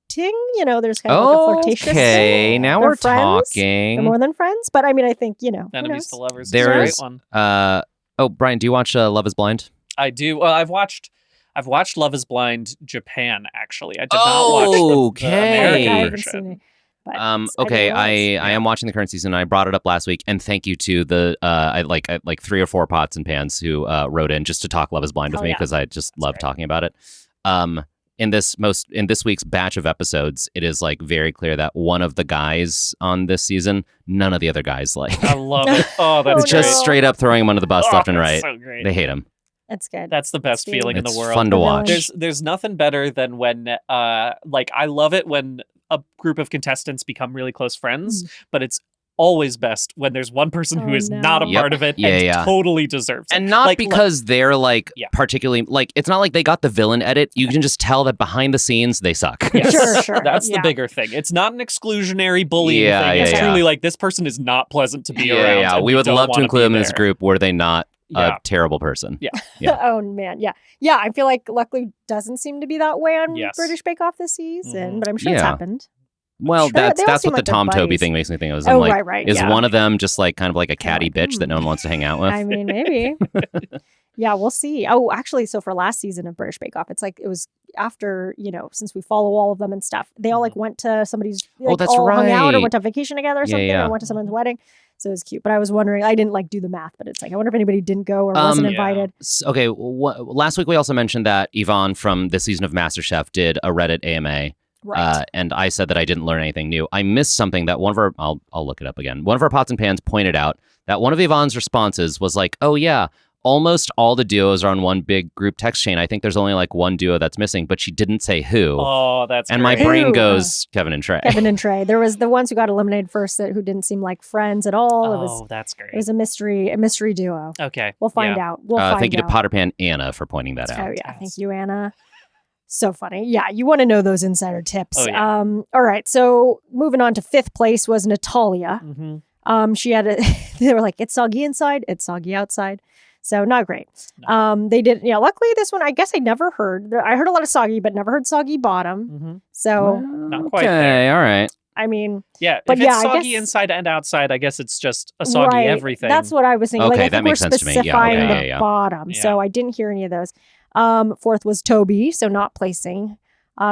There's kind of like a flirtatious. Okay, now we're friends. talking. They're more than friends, but I mean, I think enemies to lovers. There is a great one. Brian, do you watch Love Is Blind? I do. Well, I've watched Love Is Blind Japan. Actually, I did not watch the American version. But I am watching the current season. I brought it up last week, and thank you to the I like 3 or 4 pots and pans who wrote in just to talk Love Is Blind with me because I just love talking about it. In this week's batch of episodes, it is like very clear that one of the guys on this season, none of the other guys like. I love it. Oh, that's just straight up throwing him under the bus left and right. So great. They hate him. That's good. That's the best feeling in the world. It's fun to watch. There's nothing better than when like I love it when a group of contestants become really close friends, but it's always best when there's one person who is not a part of it and totally deserves it. And not because they're particularly it's not like they got the villain edit. You can just tell that behind the scenes they suck. Yes. Sure. That's the bigger thing. It's not an exclusionary bullying thing. It's truly like this person is not pleasant to be around. We would love to include them in this group were they not Yeah. a terrible person. Yeah. Yeah. Oh man, yeah, yeah. I feel like luckily doesn't seem to be that way on Yes. British Bake Off this season, Mhm. but I'm sure it's Yeah. happened. Well, Sure, they all that's seem what like the they're Tom Toby buddies. thing makes me think of. Oh, I'm like, right, is yeah. one of them just like kind of like a catty like, bitch that no one wants to hang out with? I mean, maybe. Yeah, we'll see. Oh, actually, so for last season of British Bake Off, it's like it was after, since we follow all of them and stuff, they all like went to somebody's, like, that's all hung out or right. went on vacation together or Yeah, something, yeah. or went to someone's wedding. So it was cute. But I was wondering, I didn't like do the math, but it's like, I wonder if anybody didn't go or wasn't Yeah. invited. Okay, last week we also mentioned that Yvonne from this season of MasterChef did a Reddit AMA. Right. And I said that I didn't learn anything new. I missed something that one of our, I'll look it up again. One of our pots and pans pointed out that one of Yvonne's responses was like, oh yeah, almost all the duos are on one big group text chain. I think there's only like one duo that's missing, but she didn't say who. Oh, that's and great. my brain Who? goes, Kevin and Trey. Kevin and Trey. There was the ones who got eliminated first who didn't seem like friends at all. Oh, that's great. It was a mystery duo. Okay. We'll find yeah. out. We'll find Thank you out. to Potter Pan Anna for pointing that Oh out. yeah, thank you, Anna. So funny. Yeah, you want to know those insider tips. Oh, yeah. All right. So moving on to 5th place was Natalia. Mhm. She had they were like, it's soggy inside, it's soggy outside. So not great. No. They did, luckily this one, I guess I never heard. I heard a lot of soggy, but never heard soggy bottom. Mhm. So, Not quite Okay, there. all right. I mean, Yeah, But if yeah, it's I soggy guess- inside and outside, I guess it's just a soggy right. everything. That's what I was thinking. Okay, Like, I that think we're makes sense to me. Yeah, specifying okay, the yeah. bottom. So I didn't hear any of those. 4th was Toby, so not placing.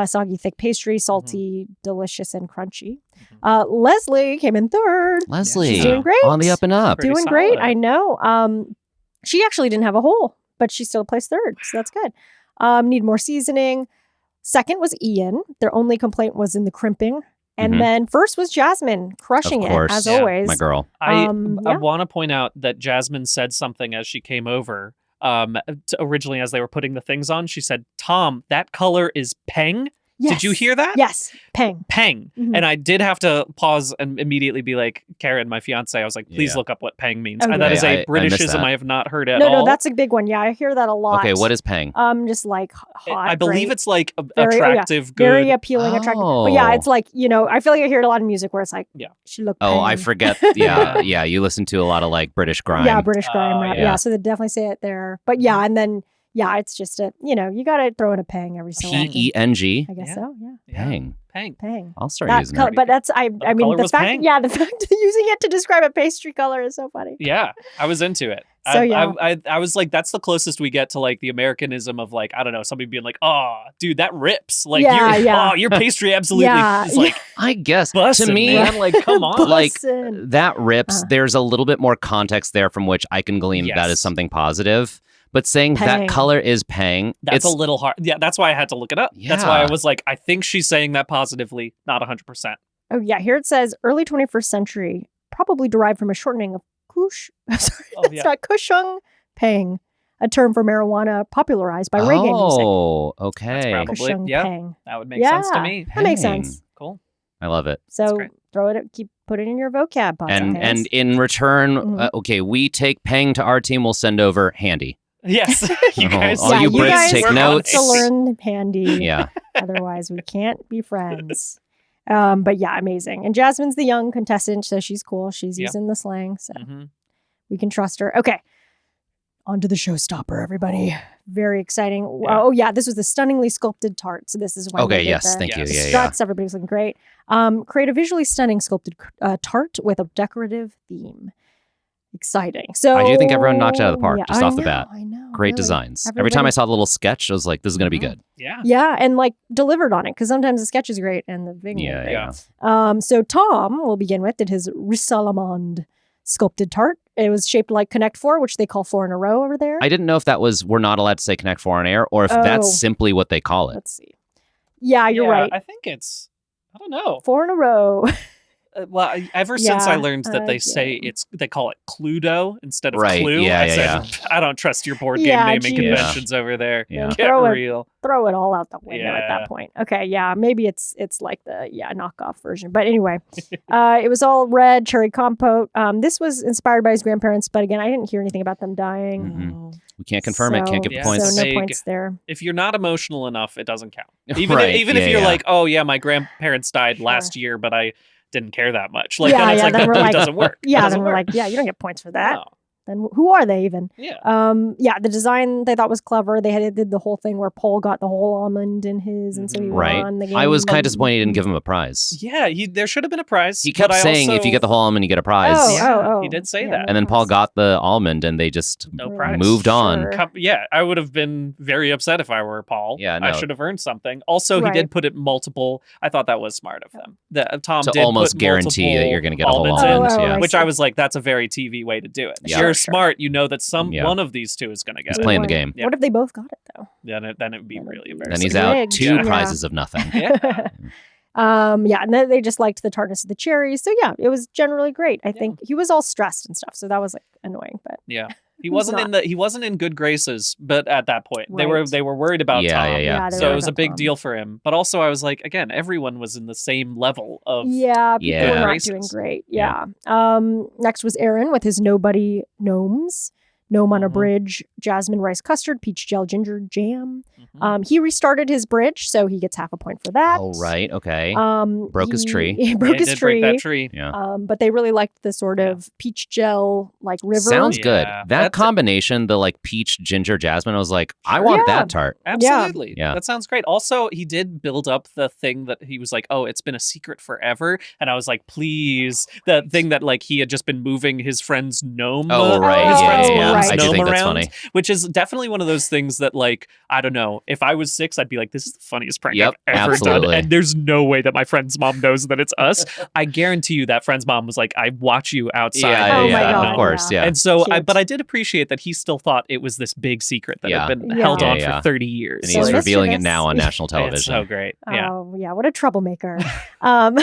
Soggy, thick pastry, salty, delicious, and crunchy. Leslie came in 3rd. Leslie, She's doing great. on the up and up. Pretty Doing great. solid. I know. She actually didn't have a hole, but she still placed 3rd. So that's good. Need more seasoning. 2nd was Ian. Their only complaint was in the crimping. And Mhm. then 1st was Jasmine, crushing Of course. it, as Yeah. always. My girl. I Yeah. want to point out that Jasmine said something as she came over. Originally, as they were putting the things on, she said, "Tom, that color is peng." Did you Yes. hear that? Yes. Peng. Peng. Mhm. And I did have to pause and immediately be like, Karen, my fiance, I was like, please Yeah. look up what peng means. Oh, And that yeah. is I a missed Britishism that. I have not heard at No, all. that's a big one. Yeah, I hear that a lot. Okay, what is Peng? Just like hot. I believe great, it's like Very- oh, yeah. attractive, very good. appealing, attractive. But yeah, Oh. it's like, I feel like I hear a lot of music where it's like, Yeah. she looked Oh, I peng. forget. Yeah, yeah. You listen to a lot of like British grime. Yeah, British grime rap. yeah. Yeah, so they definitely say it there. But yeah, and then, it's just you got to throw in a pang every so often. Peng. I guess Yeah. so, yeah. Yeah. Peng. Peng. Pang. I'll start That using color, that. but that's, I mean, color the was fact, pang. the fact of using it to describe a pastry color is so funny. Yeah, I was into it. So, I was like, that's the closest we get to like the Americanism of like, I don't know, somebody being like, oh, dude, that rips. Like, Yeah. your pastry absolutely Yeah, is like I guess bussin', to me, man. Like, come on. like Bussin'. that rips. Uh. There's a little bit more context there from which I can glean that is Yes. something positive. But saying Peng. that color is Peng, That's it's a little hard. Yeah, that's why I had to look it up. That's why I Yeah. was like, I think she's saying that positively, not 100%. Oh, yeah. Here it says early 21st century, probably derived from a shortening of kush. Sorry, Oh, that's yeah. not kushung pang, a term for marijuana popularized by reggae music. Oh, okay. probably- Kushung yeah. pang. That would make sense to Yeah. me. That makes Peng. sense. Cool. I love it. So great. throw it, put it in your vocab. Pots And pans. in return, Mhm. okay, we take Peng to our team. We'll send over Handy. Yes. You Oh, guys. all you Brits guys take have notes. to learn handy. Yeah. Otherwise, we can't be friends. But yeah, amazing. And Jasmine's the young contestant, so she's cool. She's Yeah. using the slang, so hmm we can trust her. Okay. On to the showstopper, everybody. Very exciting. Yeah. Oh, yeah. This was the stunningly sculpted tart. So this is when Okay, they did yes, the thank you. Yes. Yeah, yeah. struts. Everybody's looking great. Create a visually stunning sculpted tart with a decorative theme. Exciting. So I do think everyone knocked it out of the park, just I off the know, bat. I know. Great really. designs. Every time I Everybody- saw the little sketch, I was like, this is going to be Mhm. good. Yeah. Yeah, and like delivered on it because sometimes the sketch is great and the thing. Yeah, is yeah. great. So Tom, we'll begin with, did his Rissalamande sculpted tart. It was shaped like Connect Four, which they call 4 in a row over there. I didn't know if that was, we're not allowed to say Connect 4 on air, or if Oh. that's simply what they call it. Let's see. Yeah, you're Yeah, right. I think it's, I don't know. 4 in a row. Ever since I Yeah, learned that they say yeah. they call it Cluedo instead of Right, Clue. yeah, I yeah, said, I don't trust your board game Yeah, naming geez. conventions over there. Yeah. Get Throw it. real. Throw it all out the window at Yeah. that point. Okay, yeah, maybe it's like the knockoff version. But anyway, it was all red cherry compote. This was inspired by his grandparents, but again, I didn't hear anything about them dying. Mhm. We can't confirm it. Can't give Yeah, points. So no Vague. points there. If you're not emotional enough, it doesn't count. Even Right, even yeah, if you're yeah. like, oh yeah, my grandparents died Sure. last year, but I didn't care that much. Like Yeah, then it's yeah, like then that we're really like- doesn't work. It Yeah, doesn't then we're work. like, yeah, you don't get points for that. No. then who are they even? Yeah. Yeah, the design they thought was clever. They did the whole thing where Paul got the whole almond in his, and so he Right. won the game. I was kind of disappointed he didn't give him a prize. Yeah, there should have been a prize. He kept saying if you get the whole almond, you get a prize. Oh, he did say yeah, that. And then Paul got the almond, and they just No prize. moved on. Sure. Yeah, I would have been very upset if I were Paul. Yeah, I no. should have earned something. Also, Right. he did put it multiple. I thought that was smart of them. Tom To did almost put guarantee that multiple you're going to get a whole almonds almond. in, Yeah. which I was like, that's a very TV way to do it. Yeah. You're Sure. smart. You know that Yeah. one of these two is going to get He's it. playing the game. Yeah. What if they both got it though? Then it would be really Then embarrassing. he's out Rigged. 2 Yeah. prizes of nothing. Yeah. Yeah, and then they just liked the tartness of the cherries. So yeah, it was generally great. I think he was all stressed and stuff, so that was like annoying. But Yeah. He He's wasn't in good graces, but at that point Right. they were worried about Yeah, Tom. yeah, yeah. they So were it was a about big Tom. deal for him. But also I was like, again, everyone was in the same level of Yeah, people Yeah. were not graces. doing great. Yeah. Yeah. Next was Aaron with his nobody gnomes. Gnome on a Mhm. bridge, jasmine rice custard, peach gel ginger jam. Mhm. He restarted his bridge, so he gets half a point for that. Oh, right. Okay. Broke his tree. He Yeah, broke he his did tree. break that tree. Yeah. But they really liked the sort Yeah. of peach gel like river. Sounds good. Yeah, That that's- combination, the like peach, ginger, jasmine, I was like, I want Yeah. that tart. Absolutely. Yeah. That sounds great. Also, he did build up the thing that he was like, oh, it's been a secret forever. And I was like, please. The thing that like he had just been moving his friend's gnome. Oh, right. His yeah, friend's yeah, yeah. mom's I do gnome think that's around, funny. which is definitely one of those things that like, I don't know. If I was 6, I'd be like, this is the funniest prank Yep, I've ever absolutely. done. And there's no way that my friend's mom knows that it's us. I guarantee you that friend's mom was like, I watch you outside. Yeah, Oh yeah, my yeah, God, of course, yeah. And so, Cute. but I did appreciate that he still thought it was this big secret that Yeah. had been Yeah. held on Yeah, yeah. for 30 years. And So he's revealing it mischievous. now on national It's television. so great. Yeah. Oh yeah, what a troublemaker. um,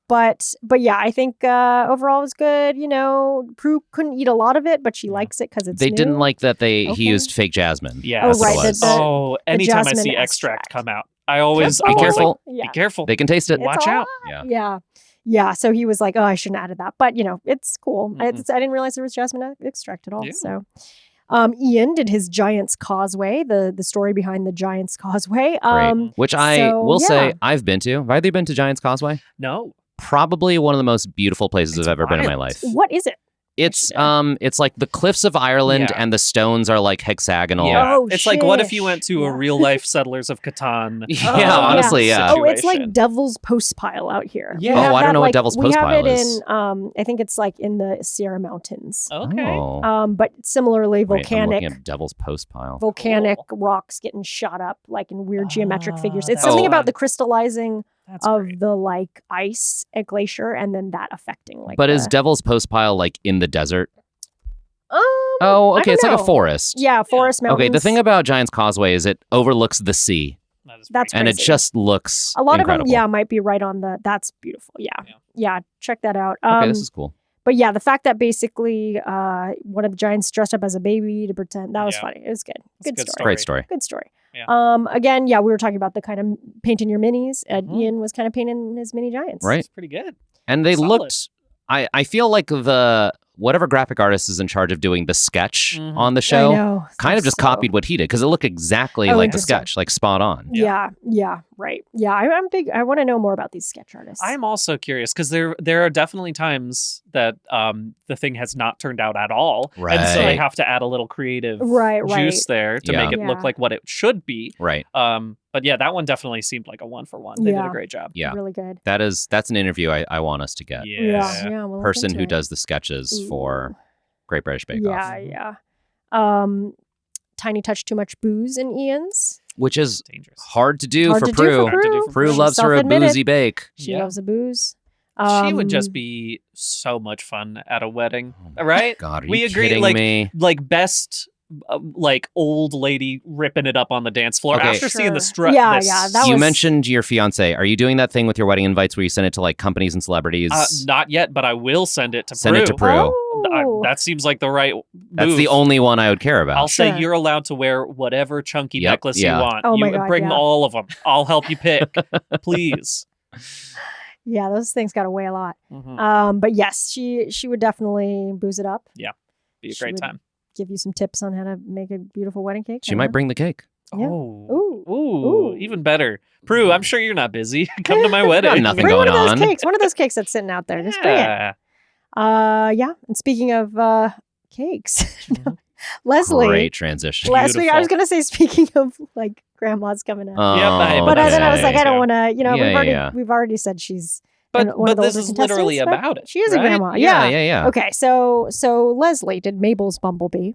but yeah, I think overall it was good. You know, Prue couldn't eat a lot of it, but she likes it because it's They new. didn't like that Okay. he used fake jasmine. Yeah. Oh, That's what right, it the- was. Oh, anytime I jasmine see extract extract. come out, I always Careful. I'm always like, Careful. Yeah. be careful. They can taste it. It's Watch a out. Yeah. Yeah. Yeah. So he was like, oh, I shouldn't have added that. But, you know, it's cool. Mhm. I didn't realize there was jasmine extract at all. Yeah. So Ian did his Giant's Causeway, the story behind the Giant's Causeway. Great. Which I so, will say yeah. I've been to. Have either been to Giant's Causeway? No. Probably one of the most beautiful places It's I've ever been in my wild. life. What is it? It's like the cliffs of Ireland Yeah. and the stones are like hexagonal. Yeah. Oh, It's like what if you shish. went to Yeah. a real life Settlers of Catan? Yeah, honestly, yeah. Oh, it's like situation. Devil's Post Pile out here. Yeah. We Oh, have I don't that, know what like, Devil's we Post have Pile it is. in I think it's like in the Sierra Mountains. Okay. Oh. But similarly Wait, I'm volcanic looking at Devil's Post Pile. volcanic Cool. rocks getting shot up like in weird geometric figures. It's that's something about fun. the crystallizing That's of great. the like ice at glacier and then that affecting like But the, is Devil's Post Pile like in the desert? I Oh, okay. don't It's like a know. forest. Yeah, forest mountains. Okay, the thing about Giant's Causeway is it overlooks the sea, That is That's pretty and it crazy. just looks a lot incredible. of them, yeah, might be right on the. That's beautiful. Yeah, Yeah. yeah. Check that out. Okay, this is cool. But yeah, the fact that basically one of the giants dressed up as a baby to pretend that was Yeah. funny. It was good. It's a Good good story. Great story. Good story. Yeah. Again, yeah, we were talking about the kind of painting your minis. Mhm. Ian was kind of painting his mini giants. Right. It's pretty good. And they Solid. looked. I feel like the whatever graphic artist is in charge of doing the sketch Mhm. on the I show know. kind of just So- copied what he did because it looked exactly Oh, like the interesting. sketch, like spot on. Yeah, yeah, right. Yeah, I'm big. I want to know more about these sketch artists. I'm also curious because there are definitely times that the thing has not turned out at all, and so they Right. have to add a little creative Right, juice there to Yeah. make it look Yeah. like what it should be. Right. But yeah, that one definitely seemed like a 1-for-1. They did Yeah. a great job. Yeah. really good. That's an interview I want us to get. Yeah, yeah. We'll look Person into who it. does the sketches Ooh. for Great British Bake Off. Yeah, yeah. Tiny touch too much booze in Ian's. Which is Dangerous. hard to do Hard for to Prue. do for Hard to do Prue. for Prue She loves her a self-admitted. boozy bake. She Yeah. loves a booze. She would just Um, be so much fun at a wedding, Oh my right? God, are We you agree, kidding like- me? Like best, like old lady ripping it up on the dance floor Okay. after seeing the Sure. strut. Yeah, yeah, that You was- mentioned your fiance. Are you doing that thing with your wedding invites where you send it to like companies and celebrities? Not yet, but I will send it to Send Prue. it to Prue. Oh. That seems like the right move. That's the only one I would care about. I'll say Sure. you're allowed to wear whatever chunky Yep, necklace yeah. you want. Oh you my God, bring yeah. all of them. I'll help you pick, please. Yeah, those things got to weigh a lot. Mhm. But yes, she would definitely booze it up. Be a she great would- time. Give you some tips on how to make a beautiful wedding cake. She might bring the cake. Yeah. Oh, Ooh. ooh, even better. Prue, I'm sure you're not busy. Come to my wedding. Got nothing Bring one going of those on. cakes. One of those cakes that's sitting out there. Just bring it. Yeah. Yeah. And speaking of cakes. Leslie. Great transition. Last week, I was going to say, speaking of like grandmas coming out. Oh, but then I was like, okay. I don't want to, Yeah, we've already said she's But this is literally about it. She is a right? grandma. Yeah. Okay, so Leslie did Mabel's Bumblebee,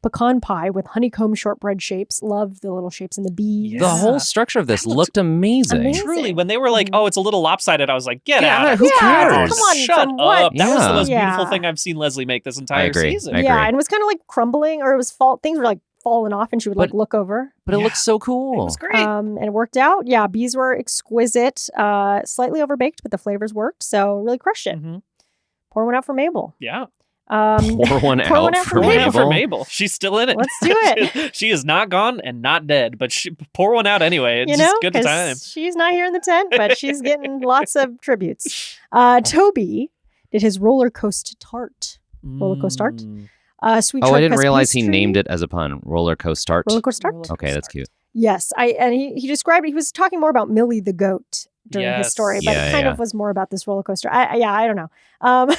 pecan pie with honeycomb shortbread shapes. Loved the little shapes and the bees. The whole structure of this looked amazing. Truly, when they were like, "Oh, it's a little lopsided," I was like, "Get out! Who cares? Come on, Shut from what? up!" That was the most Yeah. beautiful thing I've seen Leslie make this entire I agree. season. I agree. Yeah, and it was kind of like crumbling, or it was things were like falling off, and she would like look over. But it looked so cool. It was great. And it worked out. Yeah, bees were exquisite. Slightly overbaked, but the flavors worked, so really crushed it. Pour one out for Mabel. Yeah. Pour one out for Mabel. She's still in it. Let's do it. She is not gone and not dead, but pour one out anyway. It's just good 'cause time. She's not here in the tent, but she's getting lots of tributes. Toby did his roller coaster tart. Roller coaster tart. Sweet I didn't crust realize he pastry. named it as a pun. Roller coaster tart. Roller coaster tart. Okay, that's cute. Yes, and he described it. He was talking more about Millie the goat during his story, but it kind of was more about this roller coaster. I don't know.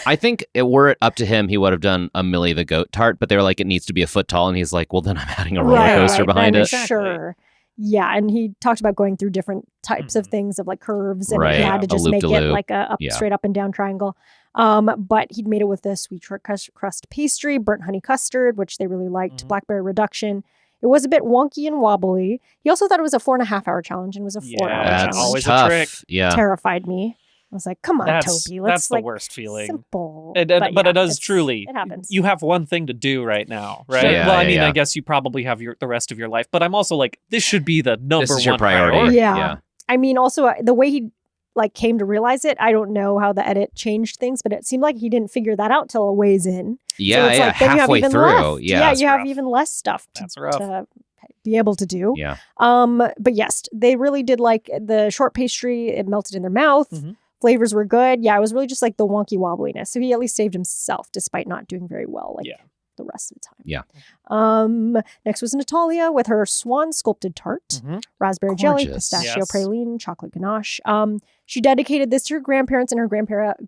I think were it up to him, he would have done a Millie the goat tart, but they were like, it needs to be a foot tall, and he's like, well, then I'm adding a roller coaster behind it. Sure. Yeah, and he talked about going through different types of things of like curves, and he had to just make it like a straight up and down triangle. But he'd made it with the sweet crust pastry, burnt honey custard, which they really liked, blackberry reduction. It was a bit wonky and wobbly. He also thought it was a 4.5 hour challenge and was a 4 hour challenge. Always tough. a trick. Yeah. Terrified me. I was like, come on, Toby. Let's that's the worst feeling. Simple. But it does truly. It happens. You have one thing to do right now, right? Sure. I guess you probably have the rest of your life, but I'm also like, this should be the number This is one your priority. Yeah. I mean, also the way he came to realize it, I don't know how the edit changed things, but it seemed like he didn't figure that out till a ways in. Yeah, so it's like, then halfway you have even through. Left. Yeah, you have rough. even less stuff to be able to do. Yeah. But yes, they really did like the short pastry. It melted in their mouth. Flavors were good. Yeah, it was really just like the wonky wobbliness. So he at least saved himself despite not doing very well the rest of the time. Yeah. Next was Natalia with her swan sculpted tart, raspberry jelly, pistachio praline, chocolate ganache. She dedicated this to her grandparents, and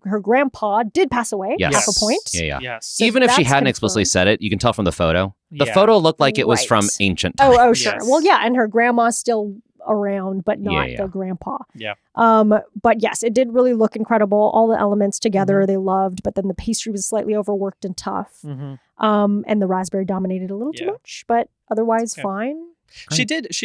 her grandpa did pass away. Yes. Half a point. Yeah. Yes. So Even if she that's hadn't explicitly said it, you can tell from the photo. The Yeah. photo looked like it was Right. from ancient times. Oh, sure. Yes. Well, yeah, and her grandma's still around, but not Yeah. the grandpa. Yeah. But yes, it did really look incredible. All the elements together they loved, but then the pastry was slightly overworked and tough. And the raspberry dominated a little too much, but otherwise fine.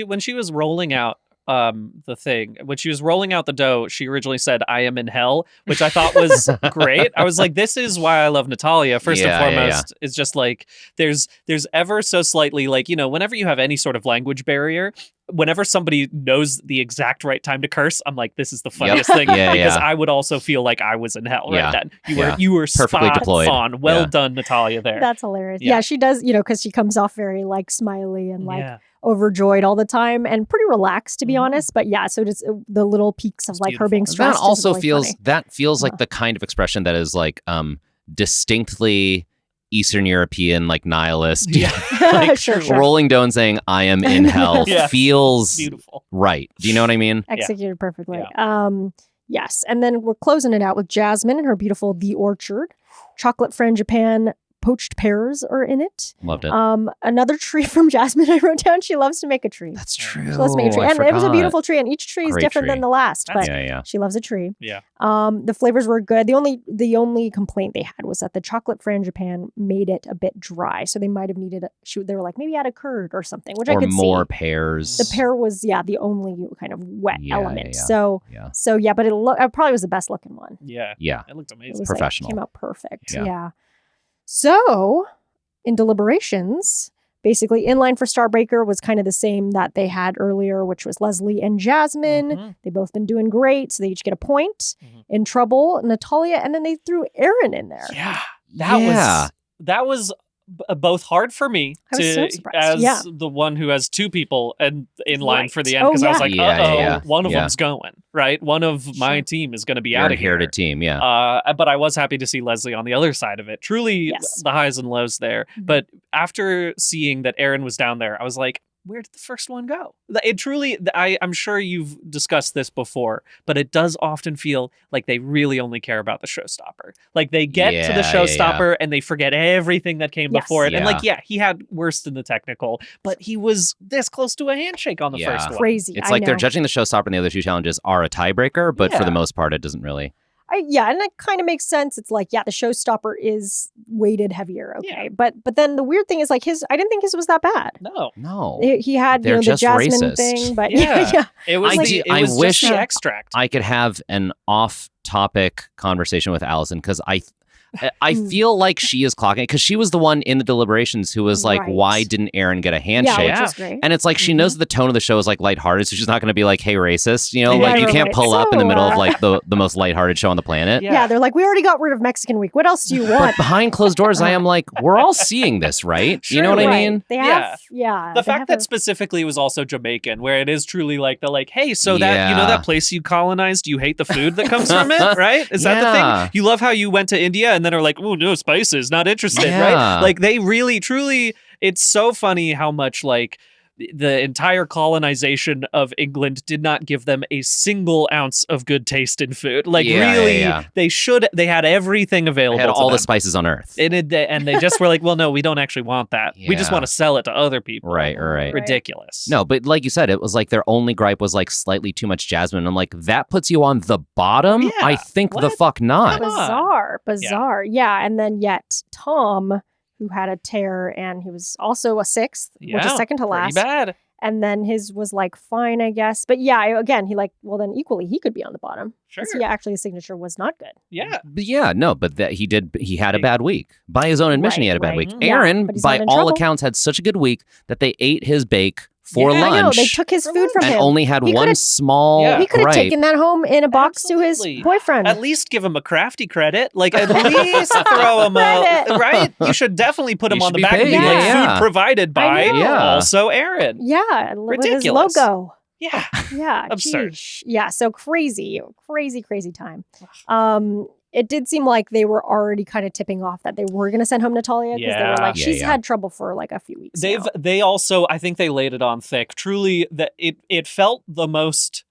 When she was rolling out the thing, when she was rolling out the dough, she originally said, "I am in hell," which I thought was great. I was like, this is why I love Natalia. First and foremost, it's just like there's ever so slightly like, whenever you have any sort of language barrier, whenever somebody knows the exact right time to curse, I'm like, this is the funniest thing, because I would also feel like I was in hell right then. You were perfectly spot deployed. on. Well done, Natalia. There. That's hilarious. Yeah, she does, because she comes off very like smiley and like Yeah. overjoyed all the time and pretty relaxed, to be honest. But yeah, so just the little peaks of like her being stressed. That also is really funny. feels like the kind of expression that is like distinctly Eastern European, like nihilist. Like, sure. Rolling dough and saying "I am in hell" feels beautiful, right? Do you know what I mean? Executed perfectly. Yes, and then we're closing it out with Jasmine and her beautiful The Orchard, chocolate frangipane. Poached pears are in it. Loved it. Another tree from Jasmine I wrote down. She loves to make a tree. That's true. She loves to make a tree. And it was a beautiful tree, and each tree is Great different tree. than the last. That's But she loves a tree. Yeah. The flavors were good. The only complaint they had was that the chocolate frangipane made it a bit dry. So they might have needed they were like, maybe add a curd or something, which I could see. Or more pears. The pear was, the only kind of wet element. Yeah. So but it probably was the best looking one. Yeah. Yeah. It looked It amazing. was Professional. came out perfect. Yeah. Yeah. So, in deliberations, basically inline for Starbreaker was kind of the same that they had earlier, which was Leslie and Jasmine. They've both been doing great, so they each get a point. In trouble, Natalia, and then they threw Aaron in there. Yeah. That was both hard for me I was so surprised. as the one who has two people in line for the end, because I was like, one of them's going, right? One of my team is going to be Your out of here. inherited team, yeah. But I was happy to see Leslie on the other side of it. Truly the highs and lows there. But after seeing that Aaron was down there, I was like, where did the first one go? It truly, I'm sure you've discussed this before, but it does often feel like they really only care about the showstopper. Like they get to the showstopper and they forget everything that came before it. And like, he had worse than the technical, but he was this close to a handshake on the first one. Crazy. It's like they're judging the showstopper and the other two challenges are a tiebreaker, but for the most part, it doesn't really. And it kind of makes sense. It's like, the showstopper is weighted heavier, okay? But then the weird thing is like I didn't think his was that bad. No. He had the Jasmine racist. thing, but It was I wish just the extract. I could have an off-topic conversation with Allison because I feel like she is clocking it because she was the one in the deliberations who was like, why didn't Aaron get a handshake? Yeah, which is great. And it's like she knows the tone of the show is like lighthearted, so she's not going to be like, hey, racist. You know, Yeah, like you can't pull up in the middle of so, like the most lighthearted show on the planet. Yeah, they're like, we already got rid of Mexican Week. What else do you want? But behind closed doors, I am like, we're all seeing this, right? You know what I mean? They have, The fact that specifically was also Jamaican, where it is truly like the hey, so that you know that place you colonized, you hate the food that comes from it, right? Is that the thing? You love how you went to India and then are like, oh no, spices, not interested, right? Like they really, truly, it's so funny how much like the entire colonization of England did not give them a single ounce of good taste in food. Like they had everything available. They had all the spices on earth. And they just were like, well, no, we don't actually want that. We just want to sell it to other people. Right. Ridiculous. No, but like you said, it was like their only gripe was like slightly too much jasmine. I'm like, that puts you on the bottom? Yeah. I think the fuck not. Bizarre. Yeah. And then yet Tom, who had a tear, and he was also a sixth, which is second to last. Pretty bad. And then his was like fine, I guess. But again, he like, well, then equally he could be on the bottom. Sure. So actually his signature was not good. Yeah. But that he had a bad week. By his own admission, he had a bad week. Yeah, Aaron, by all accounts, had such a good week that they ate his bake for lunch. I know, they took his food from him. And only had one small He could have taken that home in a box to his boyfriend. At least give him a crafty credit. Like, at least throw him a... Right? You should definitely put him on the back and be like, food provided by also Aaron. Yeah. Ridiculous. With his logo. Yeah. Yeah. Absurd. Geesh. Yeah. So crazy time. It did seem like they were already kind of tipping off that they were going to send home Natalia because they were like, she's had trouble for like a few weeks. They also, I think they laid it on thick. Truly, that it felt the most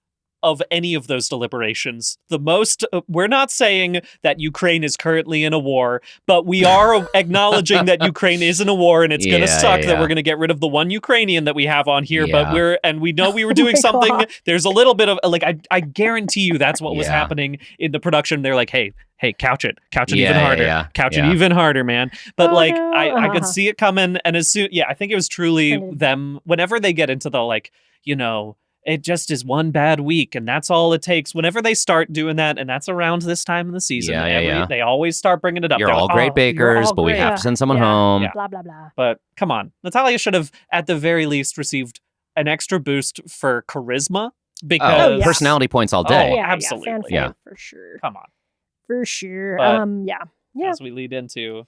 of any of those deliberations. The most, we're not saying that Ukraine is currently in a war, but we are acknowledging that Ukraine is in a war and it's going to suck that we're going to get rid of the one Ukrainian that we have on here, but we know we were doing something. God. There's a little bit of like, I guarantee you that's what was happening in the production. They're like, hey, couch it even harder. Couch it even harder, man. But I could see it coming. And as soon, I think it was truly them, whenever they get into the like, you know, it just is one bad week, and that's all it takes. Whenever they start doing that, and that's around this time of the season, they always start bringing it up. You're all great bakers, but we have to send someone home. Blah, blah, blah. But come on. Natalia should have, at the very least, received an extra boost for charisma. Because personality points all day. Absolutely. Yeah, for sure. Come on. For sure. But as we lead into...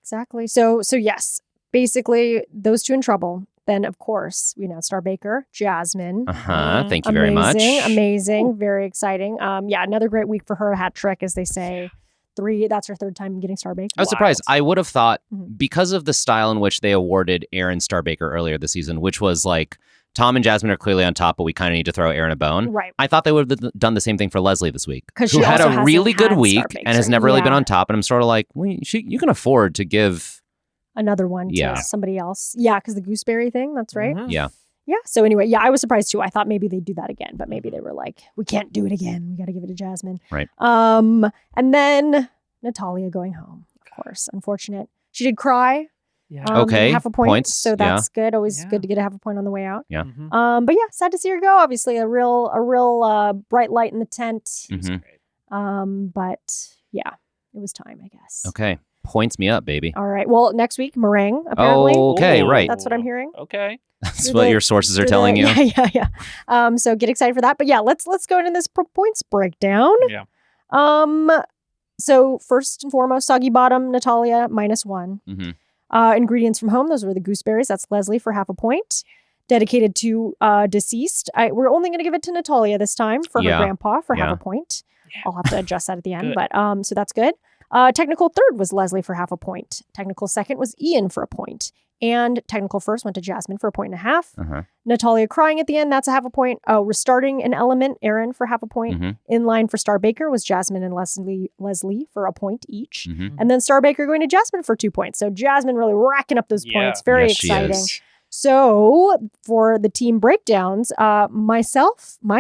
Exactly. So yes, basically, those two in trouble. Then, of course, we announced our baker, Jasmine. Thank you very much. Amazing. Ooh. Very exciting. Another great week for her. A hat trick, as they say. That's her third time getting Star Baker. I was surprised. I would have thought, because of the style in which they awarded Aaron Star Baker earlier this season, which was like, Tom and Jasmine are clearly on top, but we kind of need to throw Aaron a bone. Right. I thought they would have done the same thing for Leslie this week, who had a really good week and has never really been on top. And I'm sort of like, well, you can afford to give... another one to somebody else. Yeah, because the gooseberry thing, that's right. Yeah. Yeah, so anyway, I was surprised too. I thought maybe they'd do that again, but maybe they were like, we can't do it again. We got to give it to Jasmine. Right. And then Natalia going home, of course. Unfortunate. She did cry. Yeah. Okay. Half a point. Points. So that's good. Always good to get a half a point on the way out. Yeah. But sad to see her go. Obviously, a real bright light in the tent. But it was time, I guess. Okay. Points me up, baby. All right. Well, next week, meringue, apparently. Okay, right. That's what I'm hearing. Okay. That's what your sources are telling you. Yeah. So get excited for that. But let's go into this points breakdown. Yeah. So first and foremost, soggy bottom, Natalia, -1. Ingredients from home, those were the gooseberries. That's Leslie for half a point. Dedicated to deceased. We're only going to give it to Natalia this time for her grandpa for half a point. Yeah. I'll have to adjust that at the end. But so that's good. Technical third was Leslie for half a point. Technical second was Ian for a point. And technical first went to Jasmine for 1.5 Uh-huh. Natalia crying at the end, that's a 0.5 point. Oh, restarting an element, Aaron for 0.5 point. Mhm. In line for Star Baker was Jasmine and Leslie for 1 point each. Mhm. And then Star Baker going to Jasmine for 2 points. So Jasmine really racking up those points. Very Yes, she exciting. is. So for the team breakdowns, my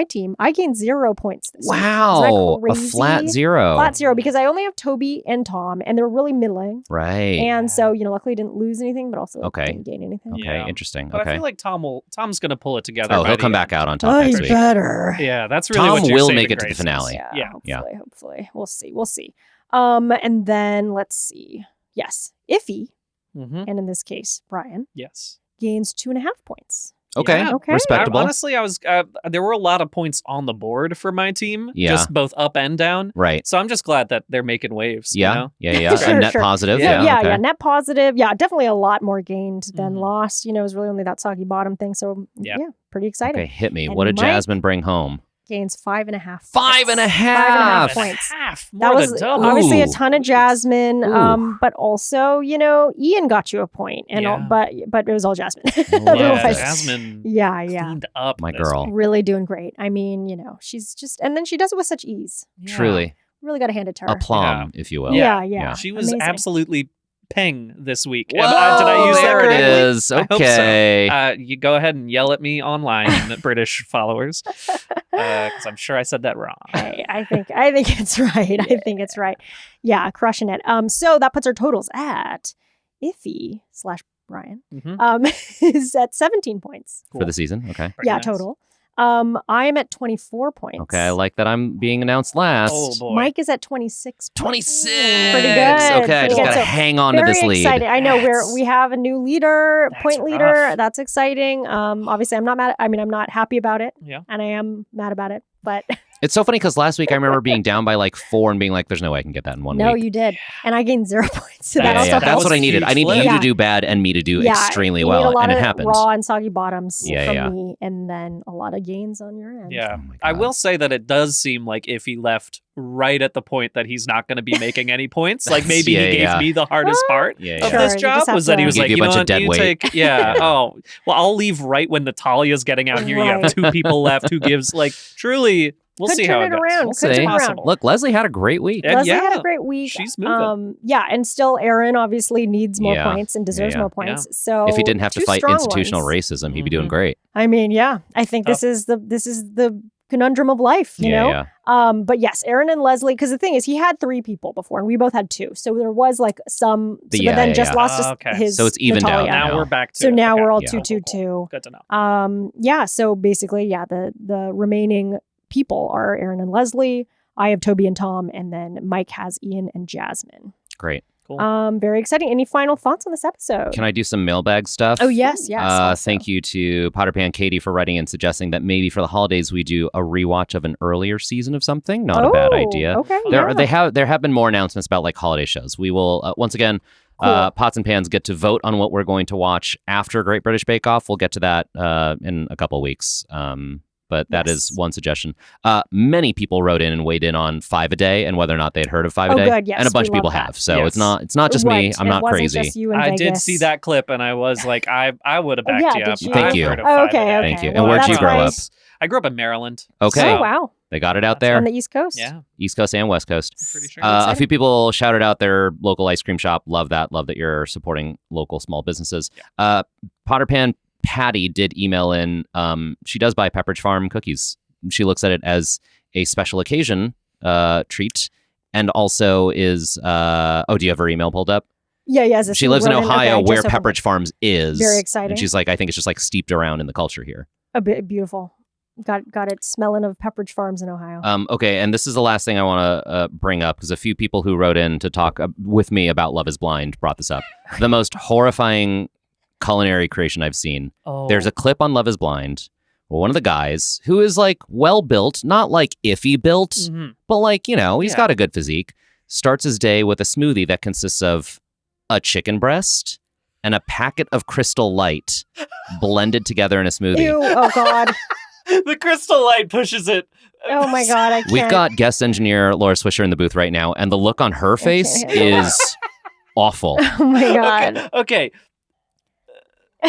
team, I gained 0 points this week. Wow. Isn't that A crazy? flat 0. Flat 0 because I only have Toby and Tom, and they're really middling. Right. And so, luckily I didn't lose anything, but also Okay. didn't gain anything. Okay, Yeah. interesting. But Okay. I feel like Tom's going to pull it together. Oh, by he'll the come end. back out on top I next week. better. Yeah, that's really Tom what your will saving make it to the grace is. finale. Yeah, Yeah. hopefully. We'll see. And then let's see. Yes, Iffy, Mm-hmm. and in this case, Brian, Yes. gains 2.5 points. Okay. Yeah. Okay. Respectable. Honestly, I was there were a lot of points on the board for my team, Yeah. just both up and down. Right. So I'm just glad that they're making waves. Yeah. You know? Yeah. Sure, A net sure. positive. Yeah. Yeah. okay. Net positive. Yeah, definitely a lot more gained than Mhm. lost. It was really only that soggy bottom thing. So Yeah. pretty exciting. Okay, hit me. And What did Mike Jasmine bring home? Gains 5.5. 5.5. 5.5 points. Half. That More was than double. obviously a Ooh. ton of Jasmine, Ooh. but also, Ian got you a point, and Yeah. but it was all Jasmine. Yeah, Otherwise- Jasmine yeah, cleaned up. My this girl. week. really doing great. I mean, she's just, and then she does it with such ease. Yeah. Truly. Really got to hand it to her. Aplomb, if you will. Yeah. She was Amazing. absolutely peng this week. Whoa, Did I use that there it correctly? is. I hope so. Okay. You go ahead and yell at me online, British followers, because I'm sure I said that wrong. I think it's right. I think it's right. Yeah, crushing it. So that puts our totals at Iffy/Brian Mhm. is at 17 points. For the season. Okay. Pretty Yeah, nice. total. I am at 24 points. Okay. I like that I'm being announced last. Oh boy. Mike is at 26 points. 26. Pretty good. Okay. I Pretty just good. got to So hang on to Very this lead. excited. I know That's- we have a new leader, That's point leader. rough. That's exciting. Obviously I'm not mad. I'm not happy about it. Yeah. And I am mad about it. But It's so funny because last week I remember being down by like 4 and being like, there's no way I can get that in one no, week. you did. And I gained 0 points. So Yeah, that also that That's helps. what I needed. huge I need flip. you Yeah. to do bad and me to do extremely you well. need a lot And it of happened. raw and soggy bottoms Yeah, from yeah. me, and then a lot of gains on your end. Yeah. Oh my I God. will say that it does seem like if he left right at the point that he's not going to be making any points, like maybe Yeah, he gave yeah. me the hardest part Yeah, of yeah. this Sure, you job just have was that he to- was Give like, you a you know bunch of what, dead you weight. take, yeah, oh, well, I'll leave right when Natalia's getting out here. You Right. have 2 people left who gives, like, truly, we'll Could see turn how it it goes. around. We'll Could see. turn around. Possible. Look, Leslie had a great week. And Leslie had yeah, a great week. she's moving. Yeah, and still Aaron obviously needs more Yeah. points and deserves Yeah. more points. So If he didn't have to two fight strong institutional ones. racism, he'd be doing Mhm. great. I mean, yeah, I think this is the conundrum of life, you know? Yeah. But yes, Aaron and Leslie, because the thing is, he had 3 people before, and we both had 2. So there was like some, but Yeah, then yeah, just yeah. lost just Okay. his. So it's evened out Natalia. now. Now we're back to So it. now Okay. we're all Yeah. 2-2-2. Good to know. Yeah. So basically, yeah, the remaining people are Aaron and Leslie. I have Toby and Tom, and then Mike has Ian and Jasmine. Great. Cool. Very exciting. Any final thoughts on this episode? Can I do some mailbag stuff? Oh yes. Also. Thank you to Potterpan Katie for writing and suggesting that maybe for the holidays we do a rewatch of an earlier season of something. Not a bad idea. Okay. There have been more announcements about like holiday shows. We will once again. Cool. Pots and Pans get to vote on what we're going to watch after Great British Bake Off. We'll get to that in a couple of weeks. But that is Yes. one suggestion. Many people wrote in and weighed in on 5 a day and whether or not they'd heard of 5 a Oh, day. good. Yes, and a bunch we of people love that. have. So Yes. it's not just me. Right, I'm it not wasn't crazy. Just you in I did Vegas. see that clip and I was like, I would have backed yeah, you did up. you? Thank I've you. heard of Oh, 5 okay, a day. okay. Thank you. And Well, where'd you that's grow up? nice. I grew up in Maryland. Okay. So, Oh wow. They got it out That's there. On the East Coast. Yeah. East Coast and West Coast. I'm pretty sure. A exciting. few people shouted out their local ice cream shop. Love that. Love that you're supporting local small businesses. Potterpan Patty did email in. She does buy Pepperidge Farm cookies. She looks at it as a special occasion treat, and also is. Do you have her email pulled up? Yeah. Yes. She lives in Ohio, okay, where just opened Pepperidge Farms is. Very exciting. And she's like, I think it's just like steeped around in the culture here. A bit beautiful. Got it smelling of Pepperidge Farms in Ohio. Okay, and this is the last thing I want to bring up because a few people who wrote in to talk with me about Love is Blind brought this up. The most horrifying culinary creation I've seen. Oh. There's a clip on Love is Blind where one of the guys, who is like well built, not like iffy built, Mhm. but like, you know, he's Yeah. got a good physique, starts his day with a smoothie that consists of a chicken breast and a packet of Crystal Light blended together in a smoothie. Ew! Oh God! The crystal light pushes it. Oh my God! I can't. We've got guest engineer Laura Swisher in the booth right now, and the look on her face handle is awful. Oh my God! Okay.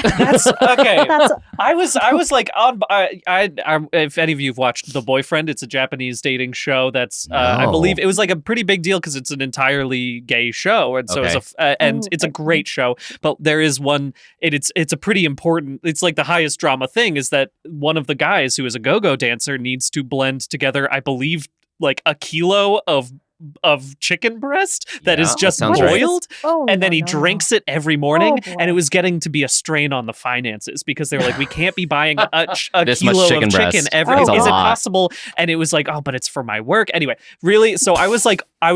That's okay. That's I was like on. If any of you have watched The Boyfriend, it's a Japanese dating show. That's I believe it was like a pretty big deal because it's an entirely gay show, and so it's a great show. But there is one. It's a pretty important. It's like the highest drama thing is that one of the guys who is a go-go dancer needs to blend together, I believe, like a kilo of chicken breast that is just boiled, and then he drinks it every morning, and it was getting to be a strain on the finances because they were like, we can't be buying a kilo of chicken every. Is it possible? And it was like, oh, but it's for my work anyway. Really? So I was like, at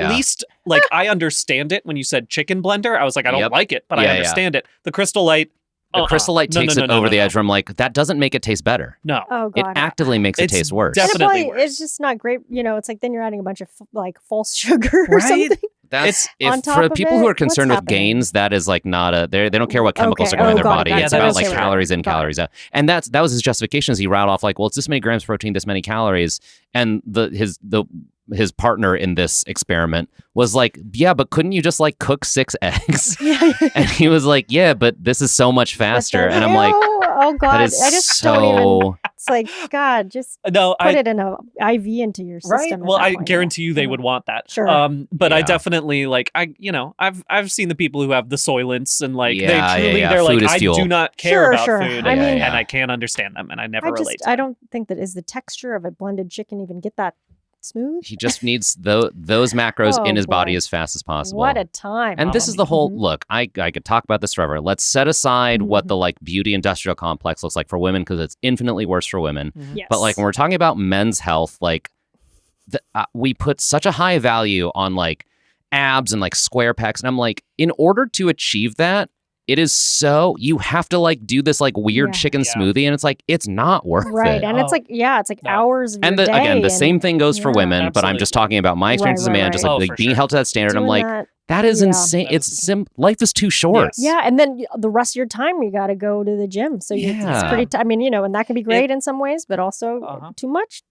least like I understand it when you said chicken blender. I was like, I don't like it, but I understand it. The Crystal Light. The Crystal Light takes it over the edge where I'm like, that doesn't make it taste better. No. Oh, God. It actively makes it taste worse. Definitely worse. It's just not great. It's like then you're adding a bunch of like false sugar or something. That's for people who are concerned with gains, that is like not they don't care what chemicals are going in their body. It's about like calories in, calories out. And that was his justification as he rattled off like, well, it's this many grams of protein, this many calories. And his partner in this experiment was like, yeah, but couldn't you just like cook 6 eggs? And he was like, yeah, but this is so much faster. And I'm like, oh God, I just don't even. It's like, God, just put it in an IV into your system. Right? Well, I guarantee you they would want that. Sure. But I definitely like I've seen the people who have the soylents and like they're food like I fuel. do not care about food. I mean, and I can't understand them, and I never relate. I don't think that is the texture of a blended chicken even get that smooth. He just needs those macros in his body as fast as possible. What a time. And this is the whole look. I could talk about this forever. Let's set aside what the like beauty industrial complex looks like for women because it's infinitely worse for women. Yes. But like when we're talking about men's health, like we put such a high value on like abs and like square pecs, and I'm like, in order to achieve that, it is so you have to like do this like weird chicken smoothie, and it's like it's not worth it. And it's like hours of your day. Again, the same thing goes for women, but I'm just talking about my experience as a man, just like being held to that standard. I'm like, that is insane. Life is too short. Yeah, and then the rest of your time you got to go to the gym. So it's pretty. I mean, and that can be great in some ways, but also too much.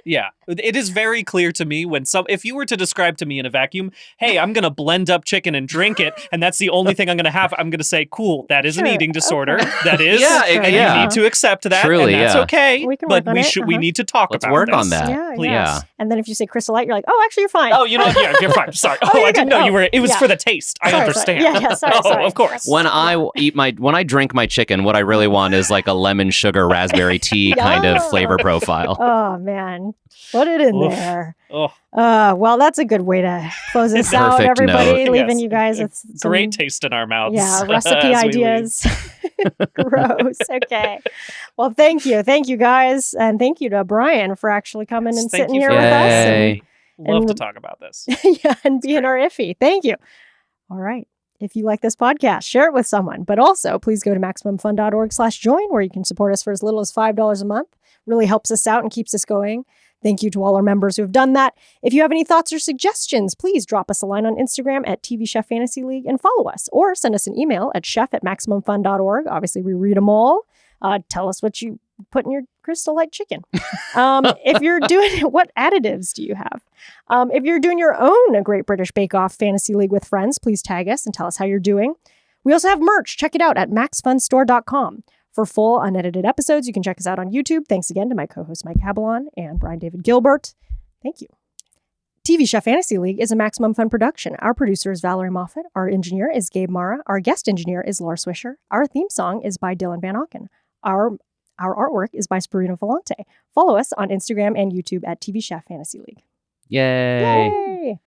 Yeah, it is very clear to me when if you were to describe to me in a vacuum, hey, I'm gonna blend up chicken and drink it, and that's the only thing I'm gonna have. I'm gonna say, cool, that is an eating disorder. That is, and you need to accept that. Truly, and that's okay. We can but work on it. we need to talk Let's about work this. on that. Yeah. And then if you say Crystal Light, you're like, oh, actually, you're fine. Oh, you know what? Yeah, you're fine. Sorry. I didn't know you were. It was for the taste. I understand. Yeah, sorry. Of course. When I drink my chicken, what I really want is like a lemon sugar raspberry tea kind of flavor profile. Oh man, put it in there. Well, that's a good way to close this out, everybody. Leaving you guys with some great taste in our mouths. Yeah, recipe ideas. Gross. Okay. Well, thank you guys, and thank you to Brian for actually coming and sitting here with us. Love to talk about this. And being our iffy. Thank you. All right. If you like this podcast, share it with someone. But also, please go to MaximumFun.org/join, where you can support us for as little as $5 a month. Really helps us out and keeps us going. Thank you to all our members who have done that. If you have any thoughts or suggestions, please drop us a line on Instagram at TV Chef Fantasy League and follow us. Or send us an email at chef@MaximumFun.org. Obviously, we read them all. Tell us what you put in your Crystal Light chicken. If you're doing, what additives do you have? If you're doing your own Great British Bake Off Fantasy League with friends, please tag us and tell us how you're doing. We also have merch. Check it out at maxfunstore.com. For full unedited episodes, you can check us out on YouTube. Thanks again to my co-host Mike Abalon and Brian David Gilbert. Thank you. TV Chef Fantasy League is a Maximum Fun production. Our producer is Valerie Moffat. Our engineer is Gabe Mara. Our guest engineer is Laura Swisher. Our theme song is by Dylan Van Auken. Our artwork is by Spirino Volante. Follow us on Instagram and YouTube at TV Chef Fantasy League. Yay!